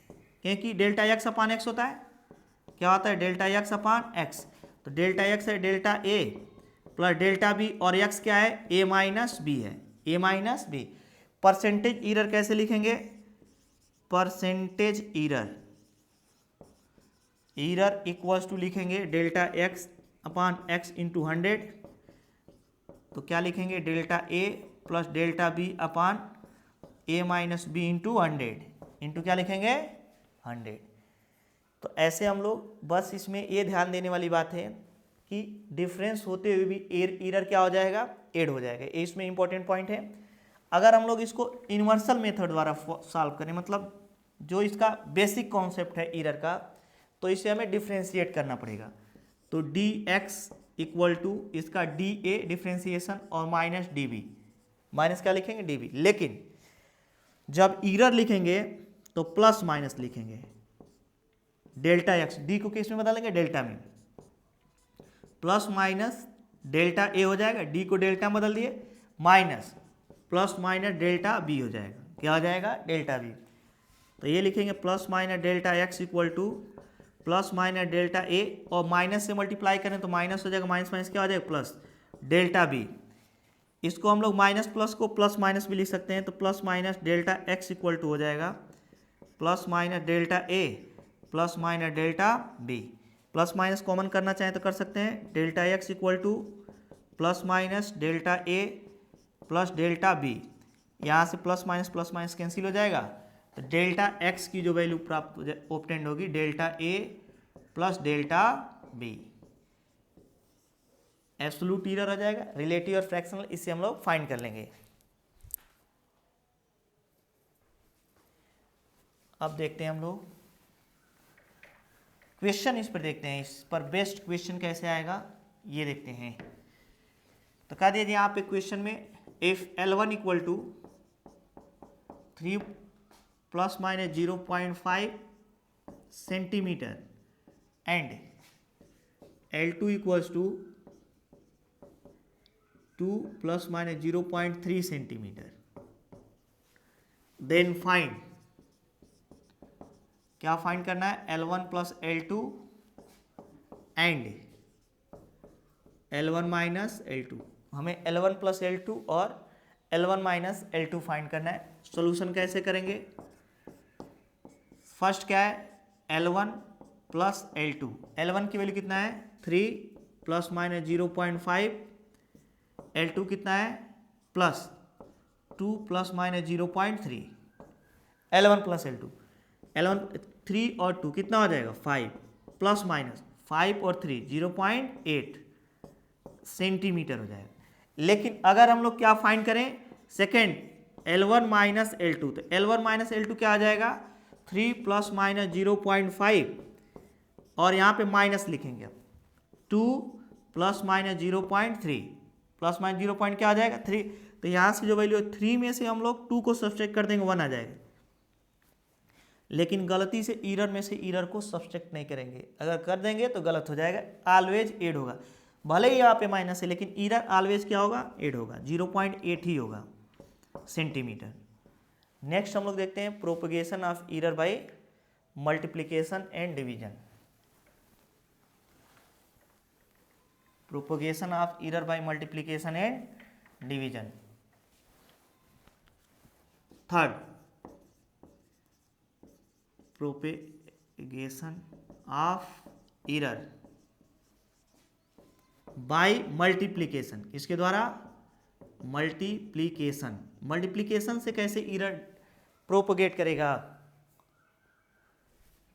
क्योंकि डेल्टा एक्स अपान एक्स होता है, क्या होता है डेल्टा एक्स अपान एक्स। तो डेल्टा एक्स है डेल्टा ए प्लस डेल्टा बी, और एक्स क्या है, ए माइनस बी है, a minus b. Percentage error कैसे लिखेंगे, percentage error, error equals to लिखेंगे delta x upon x into 100, तो क्या लिखेंगे delta A plus delta B upon a minus b into 100, into क्या लिखेंगे 100। तो ऐसे हम लोग, बस इसमें ये ध्यान देने वाली बात है कि डिफरेंस होते हुए भी ईरर क्या हो जाएगा, एड हो जाएगा, ये इसमें इंपॉर्टेंट पॉइंट है। अगर हम लोग इसको इन्वर्सल मेथड द्वारा सॉल्व करें, मतलब जो इसका बेसिक कॉन्सेप्ट है ईरर का, तो इसे हमें डिफ्रेंशिएट करना पड़ेगा। तो डी एक्स इक्वल टू इसका डी ए डिफ्रेंशिएशन और माइनस डी बी, माइनस क्या लिखेंगे डी बी, लेकिन जब ईरर लिखेंगे तो प्लस माइनस लिखेंगे, डेल्टा एक्स डी को किस में बदलेंगे, डेल्टा में, प्लस माइनस डेल्टा ए हो जाएगा, डी को डेल्टा में बदल दिए, minus plus minus delta b हो जाएगा, क्या हो जाएगा डेल्टा बी। तो ये लिखेंगे plus minus delta x equal to plus minus delta A, और माइनस से मल्टीप्लाई करें तो माइनस हो जाएगा, माइनस माइनस क्या हो जाएगा प्लस, डेल्टा बी। इसको हम लोग माइनस प्लस को प्लस माइनस भी लिख सकते हैं, तो plus minus delta x equal to हो जाएगा प्लस माइनस डेल्टा ए plus minus delta B. Plus minus common करना चाहें तो कर सकते हैं, delta x equal to plus minus delta A plus delta B, यहाँ से प्लस माइनस कैंसिल हो जाएगा, तो डेल्टा एक्स की जो वैल्यू प्राप्त ऑब्टेंड होगी डेल्टा ए plus delta B. Absolute error हो जाएगा, रिलेटिव और फ्रैक्शनल इससे हम लोग फाइंड कर लेंगे। अब देखते हैं हम लोग क्वेश्चन, इस पर देखते हैं, इस पर बेस्ट क्वेश्चन कैसे आएगा ये देखते हैं। तो कह दीजिए यहाँ पे क्वेश्चन में, if L1 equal to 3 plus minus 0.5 centimetre and L2 equals to 2 plus minus 0.3 centimetre, then find, क्या फाइंड करना है, L1 plus L2 and L1 minus L2। हमें L1 प्लस L2 और L1 माइनस L2 फाइंड करना है। सॉल्यूशन कैसे करेंगे, फर्स्ट क्या है, L1 प्लस L2, L1 की वैल्यू कितना है 3 प्लस माइनस 0.5, L2 कितना है plus 2 plus minus 0.3, L1 plus L2, L1 3 और 2 कितना हो जाएगा 5, प्लस माइनस 5 और 3 0.8 सेंटीमीटर हो जाएगा। लेकिन अगर हम लोग क्या फाइंड करें, सेकेंड L1 माइनस L2, तो L1 माइनस L2 क्या आ जाएगा 3 प्लस माइनस 0.5, और यहाँ पे माइनस लिखेंगे अब 2 प्लस माइनस 0.3, प्लस माइनस 0 क्या आ जाएगा 3, तो यहाँ से जो वैल्यू है 3 में से हम लोग 2 को सब्सट्रैक्ट कर देंगे 1 आ जाएगा। लेकिन गलती से ईरर में से ईरर को सब्सट्रैक्ट नहीं करेंगे, अगर कर देंगे तो गलत हो जाएगा, ऑलवेज एड होगा, भले ही यहाँ पे माइनस है लेकिन ईरर ऑलवेज क्या होगा एड होगा, 0.8 ही होगा सेंटीमीटर। नेक्स्ट हम लोग देखते हैं propagation of error by multiplication and division. Propagation of error by multiplication and division. Third, propagation of error by multiplication, इसके द्वारा मल्टीप्लिकेशन से कैसे एरर प्रोपोगेट करेगा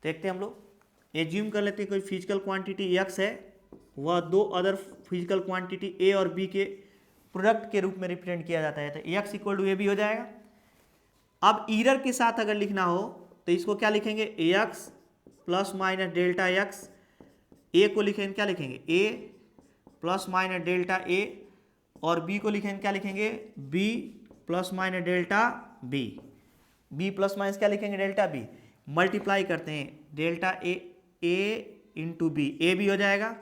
देखते हैं हम लोग। एज्यूम कर लेते हैं कोई फिजिकल क्वांटिटी x है, वह दो अदर फिजिकल क्वांटिटी a और b के प्रोडक्ट के रूप में रिप्रेजेंट किया जाता है, तो x equal to a b हो जाएगा। अब एरर के साथ अगर लिखना हो तो इसको क्या लिखेंगे, x plus minus delta x, a को लिखेंगे क्या लिखेंगे, a plus minus delta a, और b को लिखेंगे क्या लिखेंगे, b plus minus delta b, b plus minus क्या लिखेंगे, डेल्टा b। मल्टीप्लाई करते हैं डेल्टा a इंटू बी, ए भी हो जाएगा,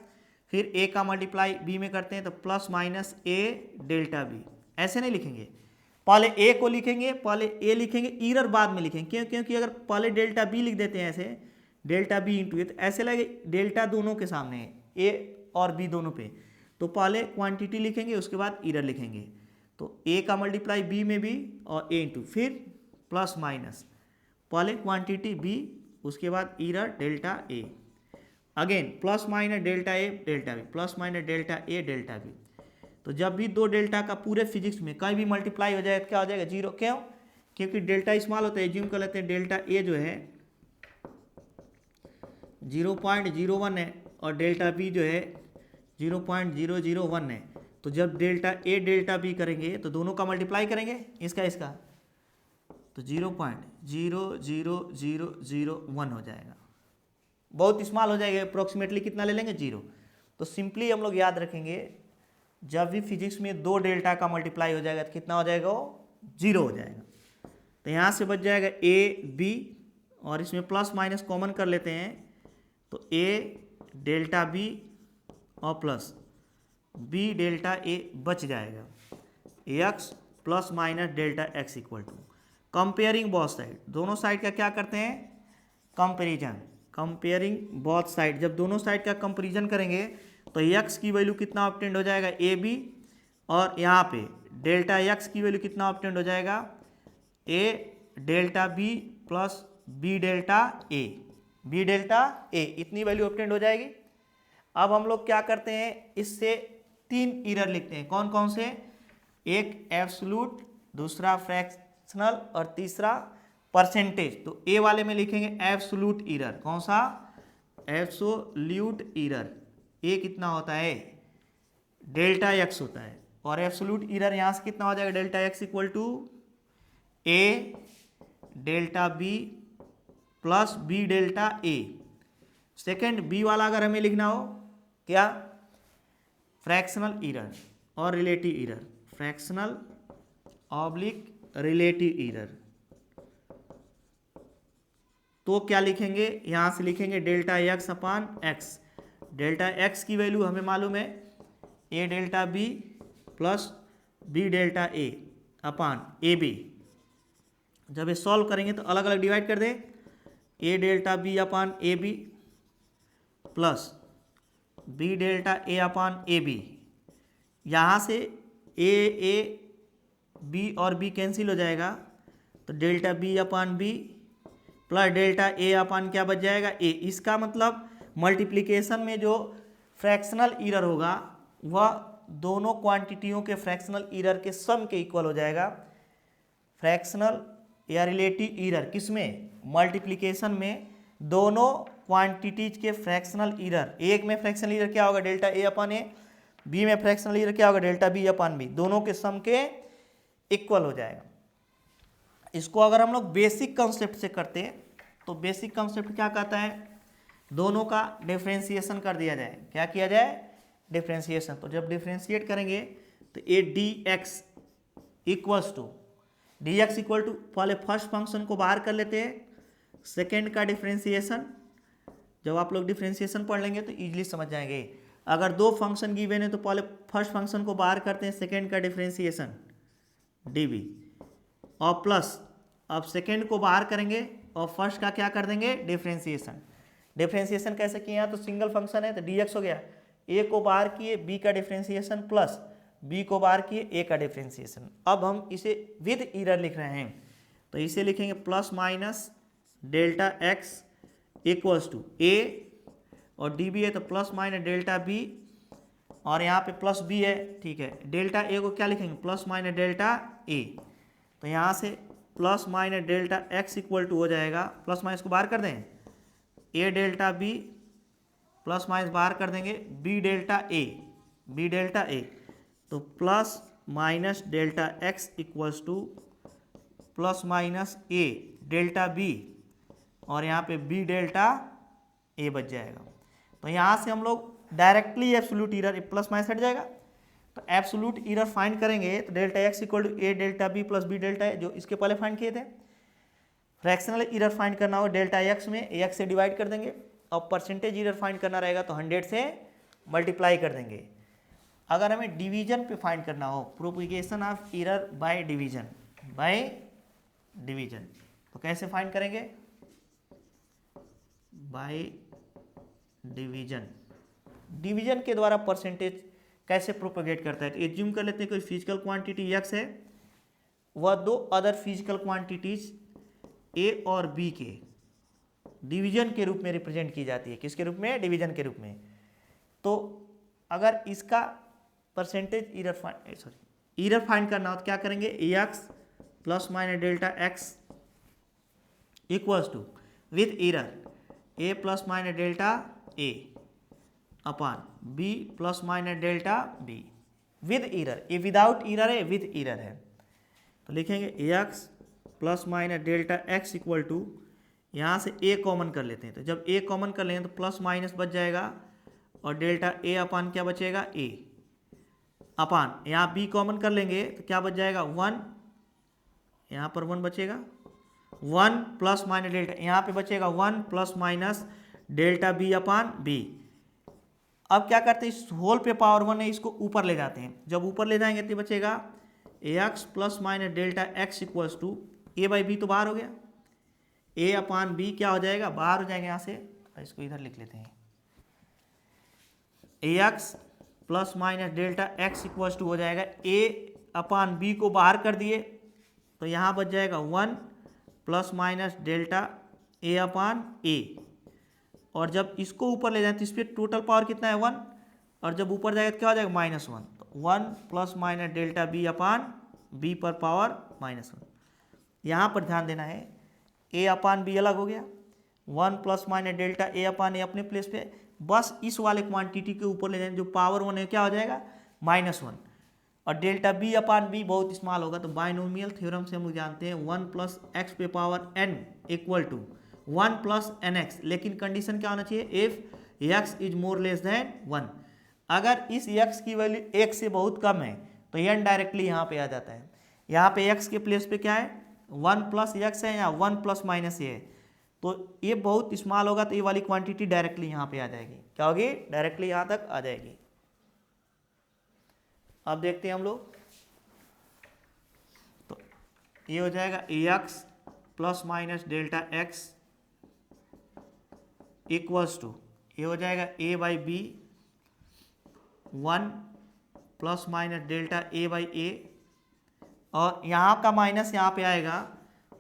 फिर a का मल्टीप्लाई b में करते हैं तो plus minus a delta b। ऐसे नहीं लिखेंगे, पहले a को लिखेंगे, पहले a लिखेंगे, एरर बाद में लिखेंगे। क्यों, क्योंकि अगर पहले डेल्टा b लिख देते हैं ऐसे डेल्टा b इंटू ए, तो ऐसे लगे डेल्टा दोनों के सामने है, a और b दोनों पे, तो पहले क्वांटिटी लिखेंगे उसके बाद एरर लिखेंगे। तो a का मल्टीप्लाई b में भी और a इंटू, फिर प्लस माइनस, पहले क्वांटिटी b उसके बाद error delta a, again plus minus delta a delta b, plus minus delta a delta b। तो जब भी दो डेल्टा का पूरे फिजिक्स में कहीं भी मल्टीप्लाई हो जाए तो क्या हो जाएगा, जीरो। क्यों, क्योंकि डेल्टा स्मॉल होता है। एज्यूम कर लेते हैं डेल्टा a जो है 0.01 है और डेल्टा b जो है 0.001 है, तो जब डेल्टा a डेल्टा b करेंगे तो दोनों का मल्टीप्लाई करेंगे इसका, तो 0.00001 हो जाएगा, बहुत स्मॉल हो जाएगा, अप्रोक्सीमेटली कितना ले लेंगे, 0। तो सिंपली हम लोग याद रखेंगे जब भी फिजिक्स में दो डेल्टा का मल्टीप्लाई हो जाएगा तो कितना हो जाएगा, वो 0 हो जाएगा। तो यहाँ से बच जाएगा a b, और इसमें प्लस माइनस कॉमन कर लेते हैं तो a डेल्टा b और प्लस b डेल्टा a बच जाएगा, x plus minus delta x equal to comparing both side. दोनों साइड का क्या करते हैं, कंपेरिजन, कंपेयरिंग बोथ साइड। जब दोनों साइड का कंपेरिजन करेंगे तो x की वैल्यू कितना ऑब्टेंड हो जाएगा, ए बी, और यहाँ पे डेल्टा x की वैल्यू कितना ऑब्टेंड हो जाएगा, a delta b plus b delta a, b delta a, इतनी वैल्यू ऑब्टेंड हो जाएगी। अब हम लोग क्या करते हैं, इससे तीन एरर लिखते हैं, कौन कौन से, एक एब्सोल्यूट, दूसरा फ्रैक्शनल और तीसरा परसेंटेज। तो ए वाले में लिखेंगे एब्सोल्यूट एरर, कौन सा, एब्सोल्यूट एरर। ए कितना होता है, डेल्टा x होता है, और एब्सोल्यूट एरर यहाँ से कितना हो जाएगा, delta x equal to a delta b plus b delta a। Second b वाला अगर हमें लिखना हो क्या, फ्रैक्शनल एरर और relative error, fractional oblique relative error, तो क्या लिखेंगे, यहाँ से लिखेंगे delta x upon x। Delta x की वैल्यू हमें मालूम है a delta b plus b delta a upon a b. जब ये सॉल्व करेंगे तो अलग अलग डिवाइड कर दें, a delta b upon a b plus b delta a upon a b. यहाँ से a b और b कैंसिल हो जाएगा, तो delta b upon b plus delta a upon क्या बच जाएगा, a। इसका मतलब मल्टीप्लिकेशन में जो फ्रैक्शनल एरर होगा वह दोनों क्वांटिटियों के फ्रैक्शनल एरर के सम के इक्वल हो जाएगा। फ्रैक्शनल या रिलेटिव एरर किसमें, मल्टीप्लिकेशन में दोनों क्वांटिटीज के फ्रैक्शनल एरर, एक में फ्रैक्शनल एरर क्या होगा, delta a upon a, b में फ्रैक्शनल एरर क्या होगा, डेल्टा b अपान बी, दोनों के सम के इक्वल हो जाएगा। इसको अगर हम लोग बेसिक कंसेप्ट से करते हैं तो बेसिक कंसेप्ट क्या कहता है, दोनों का डिफ्रेंशिएशन कर दिया जाए। क्या किया जाए, डिफ्रेंशिएशन। तो जब डिफ्रेंशिएट करेंगे तो a d x equals to, d x equal to, पहले फर्स्ट फंक्शन को बाहर कर लेते हैं, सेकेंड का डिफ्रेंशिएशन। जब आप लोग डिफ्रेंशिएशन पढ़ लेंगे तो इजीली समझ जाएंगे। अगर दो फंक्शन गिवन है तो पहले फर्स्ट फंक्शन को बाहर करते हैं, सेकेंड का डिफ्रेंशिएशन डी बी, और प्लस अब सेकेंड को बाहर करेंगे और फर्स्ट का क्या कर देंगे, डिफ्रेंशिएशन। डिफ्रेंशिएशन कैसे किया, तो सिंगल फंक्शन है तो डी एक्स हो गया, ए को बाहर किए बी का डिफ्रेंसिएशन प्लस बी को बाहर किए ए का डिफ्रेंसिएशन। अब हम इसे विद एरर लिख रहे हैं, तो इसे लिखेंगे plus minus delta x equals to A, और डी बी है तो प्लस माइनस डेल्टा बी, और यहाँ पे प्लस बी है, ठीक है। डेल्टा ए को क्या लिखेंगे, प्लस माइनस डेल्टा ए, तो यहाँ से plus minus delta x equal to हो जाएगा, प्लस माइनस को बाहर कर दें, A delta B plus minus बाहर कर देंगे B delta A, B delta A, तो plus minus delta x equals to plus minus A delta B, और यहाँ पे बी डेल्टा ए बच जाएगा। तो यहाँ से हम लोग directly absolute error, plus minus हट जाएगा, तो एब्सोल्यूट एरर फाइंड करेंगे तो delta x equal to a delta B plus B delta a, जो इसके पहले फाइंड किए थे। फ्रैक्शनल एरर फाइंड करना हो डेल्टा एक्स में एक्स से डिवाइड कर देंगे, और परसेंटेज एरर फाइंड करना रहेगा तो 100 से मल्टीप्लाई कर देंगे। अगर हमें डिवीजन पे फाइंड करना हो, propagation of error by division, by division, तो कैसे फाइंड करेंगे, बाय डिवीजन। डिवीजन के द्वारा परसेंटेज कैसे प्रोपेगेट करता है, तो एज्यूम कर लेते हैं कोई फिजिकल क्वांटिटी एक्स है, वह दो अदर फिजिकल क्वांटिटीज ए और बी के डिवीजन के रूप में रिप्रेजेंट की जाती है। किसके रूप में, डिवीजन के रूप में। तो अगर इसका परसेंटेज एरर फाइंड करना हो तो क्या करेंगे, a x plus minus delta x equals to with error a plus minus delta a upon b plus minus delta b with error. ये विदाउट एरर है, विद एरर है, तो लिखेंगे a x plus minus delta x equal to, यहाँ से ए कॉमन कर लेते हैं, तो जब ए कॉमन कर लेंगे तो प्लस माइनस बच जाएगा, और डेल्टा ए अपान क्या बचेगा, ए अपान, यहाँ बी कॉमन कर लेंगे तो क्या बच जाएगा 1, यहाँ पर 1 बचेगा, 1 प्लस माइनस डेल्टा, यहाँ पे बचेगा 1 plus minus delta B upon B. अब क्या करते हैं, इस होल पे पावर 1 है, इसको ऊपर ले जाते हैं, जब ऊपर ले जाएंगे तो बचेगा a x plus minus delta x equals to, a by b तो बाहर हो गया, ए अपान बी क्या हो जाएगा, बाहर हो जाएगा यहाँ से, इसको इधर लिख लेते हैं, a x plus minus delta x equals to हो जाएगा, ए अपान बी को बाहर कर दिए तो यहाँ बच जाएगा 1 plus minus delta a upon a, और जब इसको ऊपर ले जाए तो इस पर टोटल पावर कितना है 1, और जब ऊपर जाएगा तो क्या हो जाएगा -1, तो 1 plus minus delta B upon B पर पावर -1। यहाँ पर ध्यान देना है, ए अपान बी अलग हो गया, 1 plus minus delta a upon ए अपने प्लेस पे, बस इस वाले क्वांटिटी के ऊपर ले जाए जो पावर 1 है क्या हो जाएगा -1, और डेल्टा बी अपान बी बहुत स्मॉल होगा, तो बाइनोमियल थ्योरम से हम जानते हैं 1 प्लस एक्स पे power n equal to 1 plus n x, लेकिन कंडीशन क्या होना चाहिए, if x is more less than 1। अगर इस x की वैल्यू 1 से बहुत कम है तो n डायरेक्टली यहाँ पे आ जाता है, यहाँ पे x के प्लेस पे क्या है 1 प्लस एक्स है, या 1 प्लस माइनस ए है, तो ये बहुत स्मॉल होगा तो ये वाली क्वांटिटी डायरेक्टली यहाँ पे आ जाएगी, क्या होगी, डायरेक्टली यहाँ तक आ जाएगी। अब देखते हैं हम लोग, तो ये हो जाएगा a x plus minus delta x equals to, ये हो जाएगा a by b 1 plus minus delta a by a, और यहाँ का माइनस यहाँ पे आएगा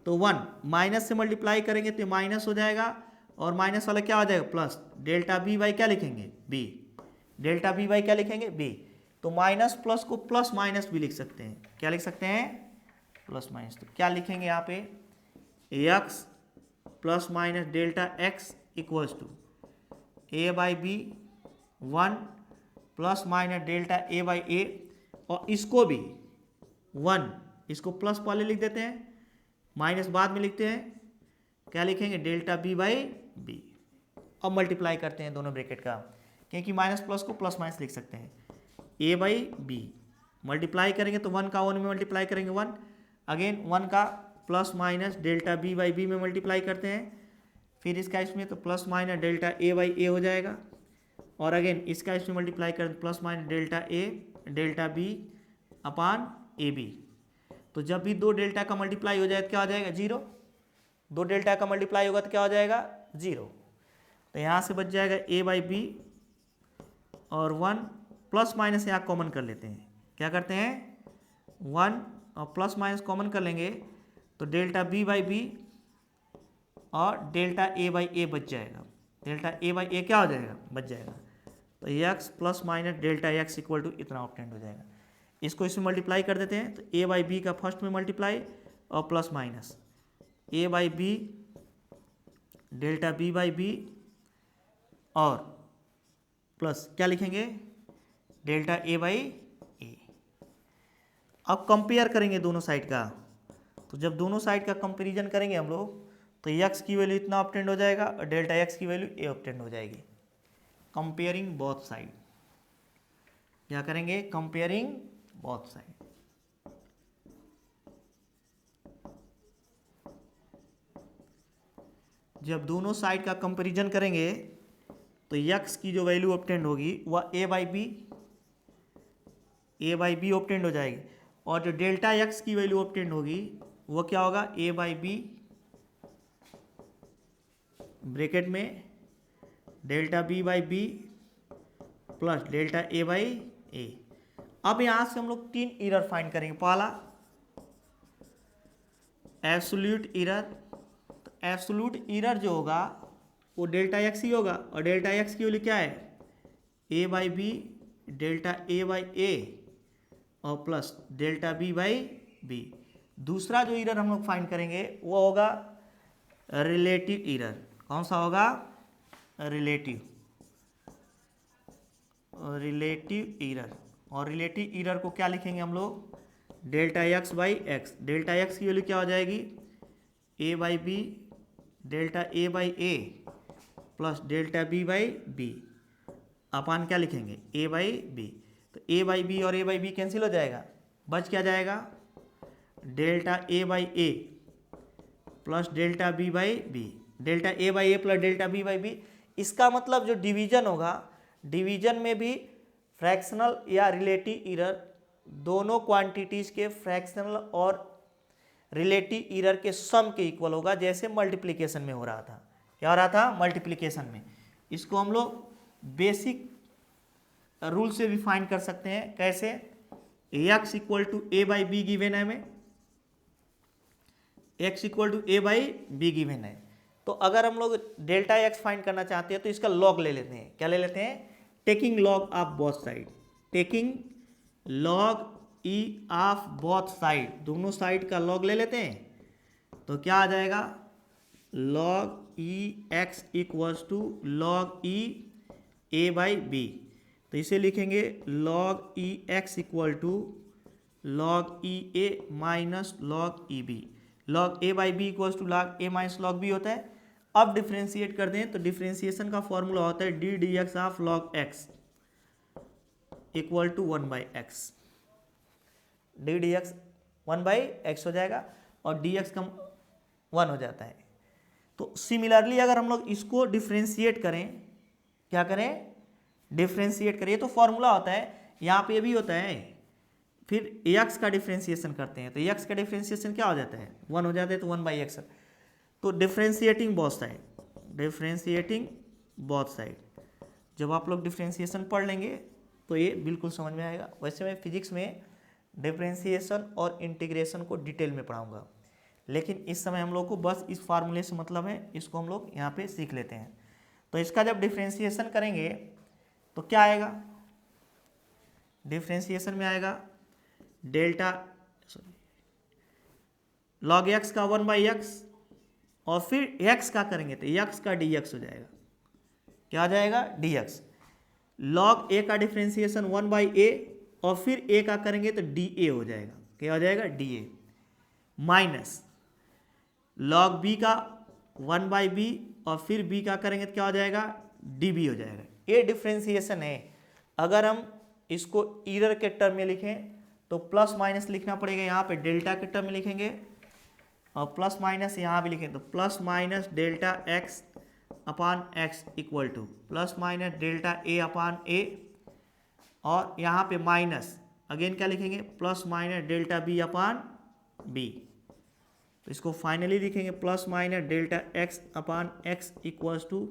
तो 1 माइनस से मल्टीप्लाई करेंगे तो माइनस हो जाएगा, और माइनस वाला क्या हो जाएगा प्लस, डेल्टा बी बाई क्या लिखेंगे बी, डेल्टा बी बाई क्या लिखेंगे बी, तो माइनस प्लस को प्लस माइनस भी लिख सकते हैं, क्या लिख सकते हैं प्लस माइनस, तो क्या लिखेंगे यहाँ पे x plus minus delta x equals to a by b 1 plus minus delta a by a, और इसको भी 1, इसको प्लस पहले लिख देते हैं, माइनस बाद में लिखते हैं, क्या लिखेंगे डेल्टा बी बाई बी, अब मल्टीप्लाई करते हैं दोनों ब्रैकेट का, क्योंकि माइनस प्लस को प्लस माइनस लिख सकते हैं, ए बाई बी मल्टीप्लाई करेंगे तो 1 का 1 में मल्टीप्लाई करेंगे 1, अगेन 1 का plus minus delta b by b में मल्टीप्लाई करते हैं, फिर इसका इसमें तो plus minus delta a by a हो जाएगा, और अगेन इसका इसमें मल्टीप्लाई करें plus minus delta a delta B upon a b, तो जब भी 2 डेल्टा का मल्टीप्लाई हो जाए तो क्या हो जाएगा 0, 2 डेल्टा का मल्टीप्लाई होगा तो क्या हो जाएगा 0, तो यहाँ से बच जाएगा ए बाई बी और 1 प्लस माइनस यहाँ कॉमन कर लेते हैं। क्या करते हैं, 1 और प्लस माइनस कॉमन कर लेंगे तो डेल्टा बी बाई बी और डेल्टा ए बाई ए बच जाएगा। डेल्टा ए बाई ए क्या हो जाएगा, बच जाएगा। तो x plus minus delta x equal to इतना ऑब्टेंड हो जाएगा। इसको इसमें मल्टीप्लाई कर देते हैं तो ए बाई बी का फर्स्ट में मल्टीप्लाई और plus minus a by b delta b by b और प्लस क्या लिखेंगे, डेल्टा ए बाई ए। अब कंपेयर करेंगे दोनों साइड का, तो जब दोनों साइड का कंपेरिजन करेंगे हम लोग तो एक्स की वैल्यू इतना ऑब्टेंड हो जाएगा और डेल्टा एक्स की वैल्यू ए ऑब्टेंड हो जाएगी। कंपेयरिंग बोथ साइड, क्या करेंगे, कंपेयरिंग बोथ साइड। जब दोनों साइड का कंपैरिजन करेंगे तो x की जो वैल्यू ऑब्टेंड होगी वह a बाई बी ऑब्टेंड हो जाएगी और जो डेल्टा x की वैल्यू ऑब्टेंड होगी वो क्या होगा, a बाई बी ब्रैकेट में delta b by b plus delta a by a. अब यहां से हम लोग 3 एरर फाइंड करेंगे। पहला एब्सोल्यूट एरर, तो एब्सोल्यूट एरर जो होगा वो डेल्टा एक्स ही होगा और डेल्टा एक्स की वैल्यू क्या है, a by b delta a by a और plus delta b by b. दूसरा जो एरर हम लोग फाइंड करेंगे वो होगा रिलेटिव एरर। कौन सा होगा, रिलेटिव एरर। और रिलेटिव एरर को क्या लिखेंगे हम लोग, delta x by x. Delta x की वैल्यू क्या हो जाएगी, a by b delta a by a plus delta b by b upon क्या लिखेंगे, ए बाई बी। तो ए बाई बी और ए बाई बी कैंसिल हो जाएगा, बच क्या जाएगा, delta a by a plus delta b by b. Delta a by a plus delta b by b. इसका मतलब जो डिवीजन होगा, डिवीजन में भी फ्रैक्शनल या रिलेटिव एरर दोनों क्वांटिटीज के फ्रैक्शनल और रिलेटिव एरर के सम के इक्वल होगा, जैसे मल्टीप्लिकेशन में हो रहा था। क्या हो रहा था, मल्टीप्लिकेशन में। इसको हम लोग बेसिक रूल से भी फाइंड कर सकते हैं। कैसे, x equal to a by b given है हमें, x equal to a by b given है। तो अगर हम लोग डेल्टा एक्स फाइंड करना चाहते हैं तो इसका लॉग ले लेते हैं। क्या ले लेते हैं, taking log of both side. Taking log e of both side, दोनों साइड का लॉग ले लेते हैं तो क्या आ जाएगा, log e x equals to log e a by b. तो इसे लिखेंगे log e x equal to log e a minus log e b. Log a by b equals to log a minus log b होता है। अब डिफ्रेंशिएट कर दें तो डिफ्रेंशिएशन का फॉर्मूला होता है d d x of log x equal to 1 by x. D d x 1 by x हो जाएगा और डी एक्स का 1 हो जाता है। तो सिमिलरली अगर हम लोग इसको डिफ्रेंशिएट करें, क्या करें, डिफ्रेंशिएट करें, तो फॉर्मूला होता है, यहाँ पे भी होता है। फिर एक्स का डिफ्रेंशिएशन करते हैं तो एक्स का डिफ्रेंशिएशन क्या हो जाता है, 1 हो जाता है, तो 1 बाई एक्स। तो differentiating both side, differentiating both side, जब आप लोग डिफ्रेंशिएशन पढ़ लेंगे तो ये बिल्कुल समझ में आएगा। वैसे मैं फिजिक्स में डिफ्रेंशिएशन और इंटीग्रेशन को डिटेल में पढ़ाऊंगा, लेकिन इस समय हम लोग को बस इस फार्मूले से मतलब है, इसको हम लोग यहाँ पे सीख लेते हैं। तो इसका जब डिफ्रेंशिएशन करेंगे तो क्या आएगा, डिफ्रेंशिएशन में आएगा डेल्टा लॉग एक्स का 1 बाई एक्स और फिर एक्स का करेंगे तो एक्स का डी एक्स हो जाएगा। क्या आ जाएगा, डी एक्स। लॉग ए का डिफ्रेंशिएशन 1 बाई ए और फिर ए का करेंगे तो डी ए हो जाएगा। क्या हो जाएगा, d a minus log b का 1 बाई बी और फिर बी का करेंगे तो क्या हो जाएगा, डी बी हो जाएगा। ये डिफ्रेंशिएशन है। अगर हम इसको एरर के टर्म में लिखें तो प्लस माइनस लिखना पड़ेगा, यहाँ पे डेल्टा के टर्म में लिखेंगे और प्लस माइनस यहाँ भी लिखें तो plus minus delta x upon x equal to plus minus delta a upon a और यहाँ पे माइनस अगेन क्या लिखेंगे, plus minus delta B upon b. तो इसको फाइनली लिखेंगे plus minus delta x upon x equals to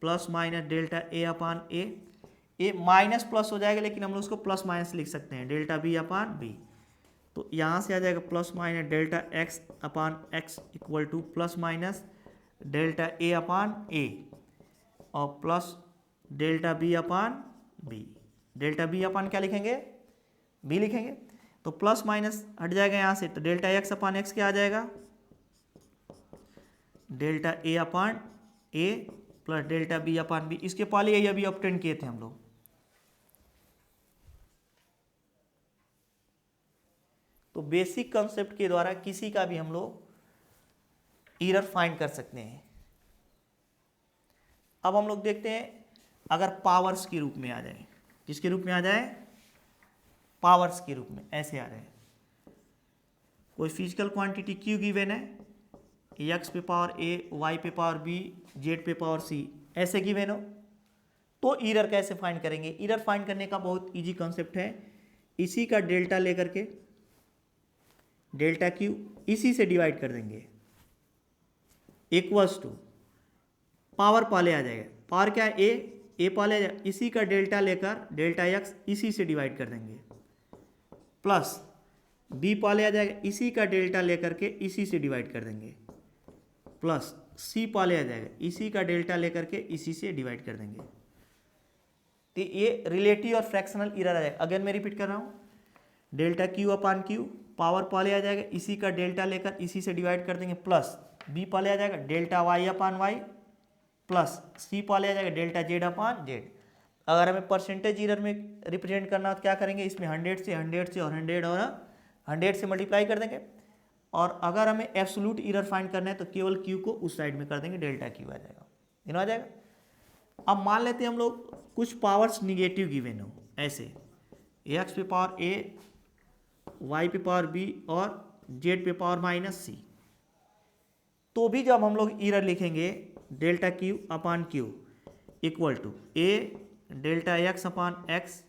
plus minus delta a upon a. A minus plus हो जाएगा, लेकिन हम लोग उसको प्लस माइनस लिख सकते हैं, डेल्टा बी अपान बी। तो यहाँ से आ जाएगा plus minus delta x upon x equal to plus minus delta a upon a और plus delta B upon b. Delta B upon क्या लिखेंगे, बी लिखेंगे। तो प्लस माइनस हट जाएगा यहाँ से, तो डेल्टा एक्स अपान एक्स क्या आ जाएगा, delta a upon a plus delta B upon B. इसके पहले यही अभी ऑब्टेन किए थे हम लोग। तो बेसिक कंसेप्ट के द्वारा किसी का भी हम लोग एरर फाइंड कर सकते हैं। अब हम लोग देखते हैं अगर पावर्स के रूप में आ जाए, किसके रूप में आ जाए, पावर्स के रूप में ऐसे आ जाए। कोई फिजिकल क्वांटिटी क्यू गिवन है, एक्स पे पावर ए, वाई पे पावर बी, जेड पे पावर सी, ऐसे गिवन हो, तो एरर कैसे फाइंड करेंगे। एरर फाइंड करने का बहुत इजी कॉन्सेप्ट है। इसी का डेल्टा लेकर के डेल्टा क्यू इसी से डिवाइड कर देंगे, इक्वल्स टू पावर पहले आ जाएगा, पावर क्या है ए पहले आ जाएगा, इसी का डेल्टा लेकर डेल्टा एक्स इसी से डिवाइड कर देंगे, प्लस बी पहले आ जाएगा, इसी का डेल्टा लेकर के इसी से डिवाइड कर देंगे, प्लस सी पहले आ जाएगा, इसी का डेल्टा लेकर के इसी से डिवाइड कर देंगे। तो ये रिलेटिव और फ्रैक्शनल एरर आ जाएगा। अगेन मैं रिपीट कर रहा हूँ, delta q upon Q, power पहले आ जाएगा, इसी का डेल्टा लेकर इसी से डिवाइड कर देंगे, प्लस बी पहले आ जाएगा delta y upon y, plus सी पहले आ जाएगा डेल्टा जेड अपान जेड। अगर हमें परसेंटेज एरर में रिप्रेजेंट करना हो तो क्या करेंगे, इसमें 100 से 100 से और 100 से मल्टीप्लाई कर देंगे। और अगर हमें एब्सोल्यूट एरर फाइंड करना है तो केवल क्यू को उस साइड में कर देंगे, डेल्टा क्यू आ जाएगा, आ जाएगा। अब मान लेते हैं हम लोग कुछ पावर्स निगेटिव गिवन हो, ऐसे एक्स पे पावर ए, वाई पे पावर बी और जेड पे पावर माइनस सी, तो भी जब हम लोग एरर लिखेंगे delta q upon q equal to a delta x upon x,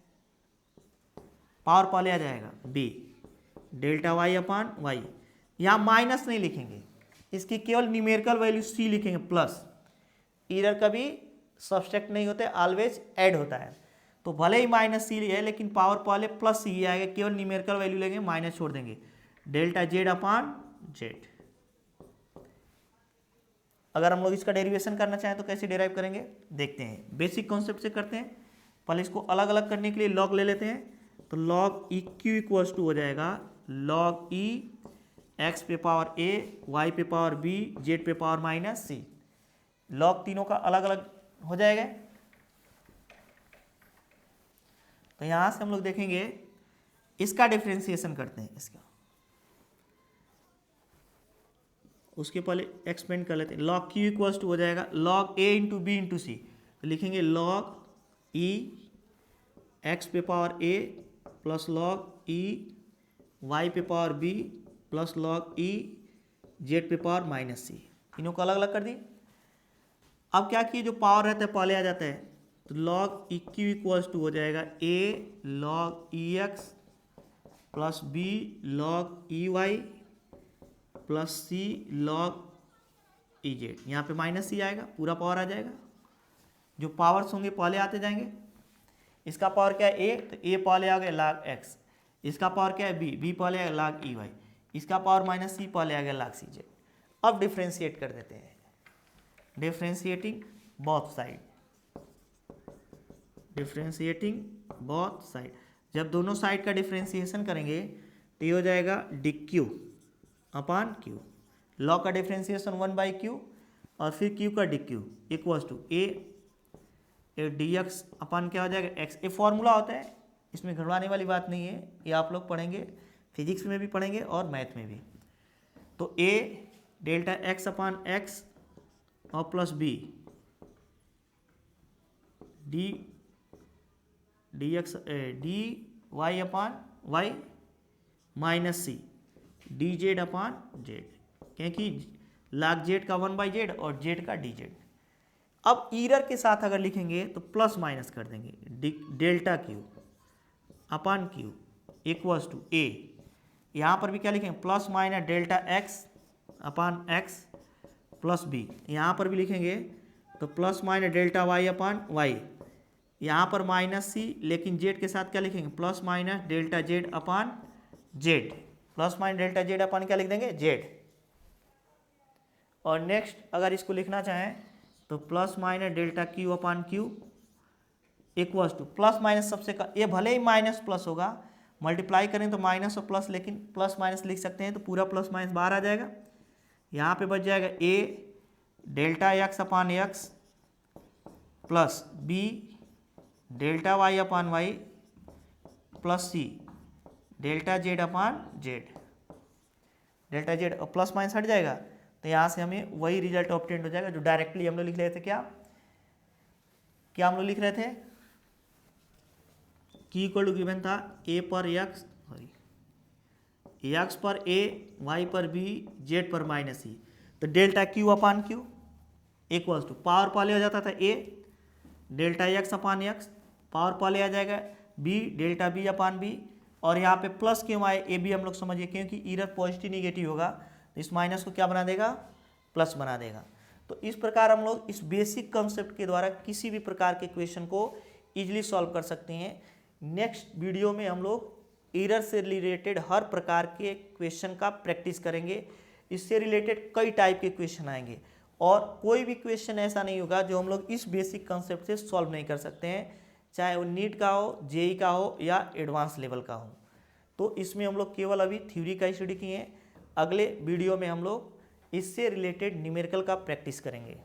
power पहले आ जाएगा, b delta y upon y. यहाँ माइनस नहीं लिखेंगे, इसकी केवल न्यूमेरिकल वैल्यू सी लिखेंगे, प्लस। एरर कभी सब्सट्रैक्ट नहीं होते, ऑलवेज ऐड होता है। तो भले ही माइनस सी है लेकिन पावर पहले प्लस सी आएगा, केवल न्यूमेरिकल वैल्यू लेंगे, माइनस छोड़ देंगे, डेल्टा जेड अपान जेड। अगर हम लोग इसका डेरिवेशन करना चाहें तो कैसे डेराइव करेंगे, देखते हैं। बेसिक कॉन्सेप्ट से करते हैं। पहले इसको अलग अलग करने के लिए लॉग ले लेते हैं। तो log e q equals to हो जाएगा लॉग ई एक्स पे पावर ए, वाई पे पावर बी, जेड पे पावर माइनस सी। लॉग तीनों का अलग अलग हो जाएगा। तो यहां से हम लोग देखेंगे, इसका डिफरेंशिएशन करते हैं इसका, उसके पहले एक्सपेंड कर लेते हैं। लॉग क्यू इक्वल्स टू हो जाएगा log a into b into c. तो लिखेंगे लॉग ई एक्स पे power a plus log e y पे power b plus log e z पे पावर माइनस सी। तीनों को अलग अलग कर दी। अब क्या किए, जो पावर रहता है पहले आ जाता है, तो log e q equals to हो जाएगा a log e x plus b log e y plus c log e z. यहाँ पे माइनस सी आएगा, पूरा पावर आ जाएगा। जो पावर्स होंगे पहले आते जाएंगे। इसका पावर क्या है ए, तो ए पहले आ गया लॉग एक्स। इसका पावर क्या है बी पहले आ गया लॉग ई वाई। इसका पावर माइनस सी पहले आ गया लॉग सी जेड। अब डिफ्रेंशिएट कर देते हैं, differentiating both side, differentiating both side. जब दोनों साइड का डिफ्रेंशिएशन करेंगे तो ये हो जाएगा d q upon q. Log का डिफ्रेंशिएशन 1/q और फिर q का d q equals to a d x upon क्या हो जाएगा एक्स। ये फॉर्मूला होता है, इसमें घबराने वाली बात नहीं है। ये आप लोग पढ़ेंगे, फिजिक्स में भी पढ़ेंगे और मैथ में भी। तो a delta x upon x और plus b d x d y upon y minus c d z upon z, क्योंकि लॉग जेड का 1/z और जेड का डी जेड। अब ईरर के साथ अगर लिखेंगे तो प्लस माइनस कर देंगे, delta q upon q equals to a. यहाँ पर भी क्या लिखेंगे, plus minus delta x upon x plus b. यहाँ पर भी लिखेंगे तो plus minus delta y upon y यहाँ पर माइनस सी, लेकिन जेड के साथ क्या लिखेंगे, plus minus delta z upon z, plus minus delta z upon क्या लिख देंगे, जेड। और नेक्स्ट अगर इसको लिखना चाहें तो plus minus delta q upon q equals to plus minus सबसे ये भले ही माइनस प्लस होगा, मल्टीप्लाई करें तो माइनस और प्लस, लेकिन प्लस माइनस लिख सकते हैं तो पूरा प्लस माइनस बाहर आ जाएगा। यहाँ पे बच जाएगा a delta x upon x plus B delta y upon y plus c delta z upon z, delta z और प्लस माइनस हट जाएगा तो यहाँ से हमें वही रिजल्ट ऑब्टेन हो जाएगा जो डायरेक्टली हम लोग लिख रहे थे। क्या क्या हम लोग लिख रहे थे कि इक्वल टू गिवन था ए पर एक्स, सॉरी एक्स पर ए, वाई पर बी, जेड पर माइनस सी, तो delta q upon q equals to power पहले हो जाता था a delta x upon x, power पहले आ जाएगा b delta B upon b, और यहाँ पे प्लस क्यों आए ए बी हम लोग समझिए, क्योंकि इधर पॉजिटिव निगेटिव होगा तो इस माइनस को क्या बना देगा, प्लस बना देगा। तो इस प्रकार हम लोग इस बेसिक कंसेप्ट के द्वारा किसी भी प्रकार के क्वेश्चन को इजीली सॉल्व कर सकते हैं। नेक्स्ट वीडियो में हम लोग एरर से रिलेटेड हर प्रकार के क्वेश्चन का प्रैक्टिस करेंगे। इससे रिलेटेड कई टाइप के क्वेश्चन आएंगे और कोई भी क्वेश्चन ऐसा नहीं होगा जो हम लोग इस बेसिक कंसेप्ट से सॉल्व नहीं कर सकते हैं, चाहे वो नीट का हो, जेई का हो या एडवांस लेवल का हो। तो इसमें हम लोग केवल अभी थ्योरी का स्टडी किए हैं। अगले वीडियो में हम लोग इससे रिलेटेड न्यूमेरिकल का प्रैक्टिस करेंगे।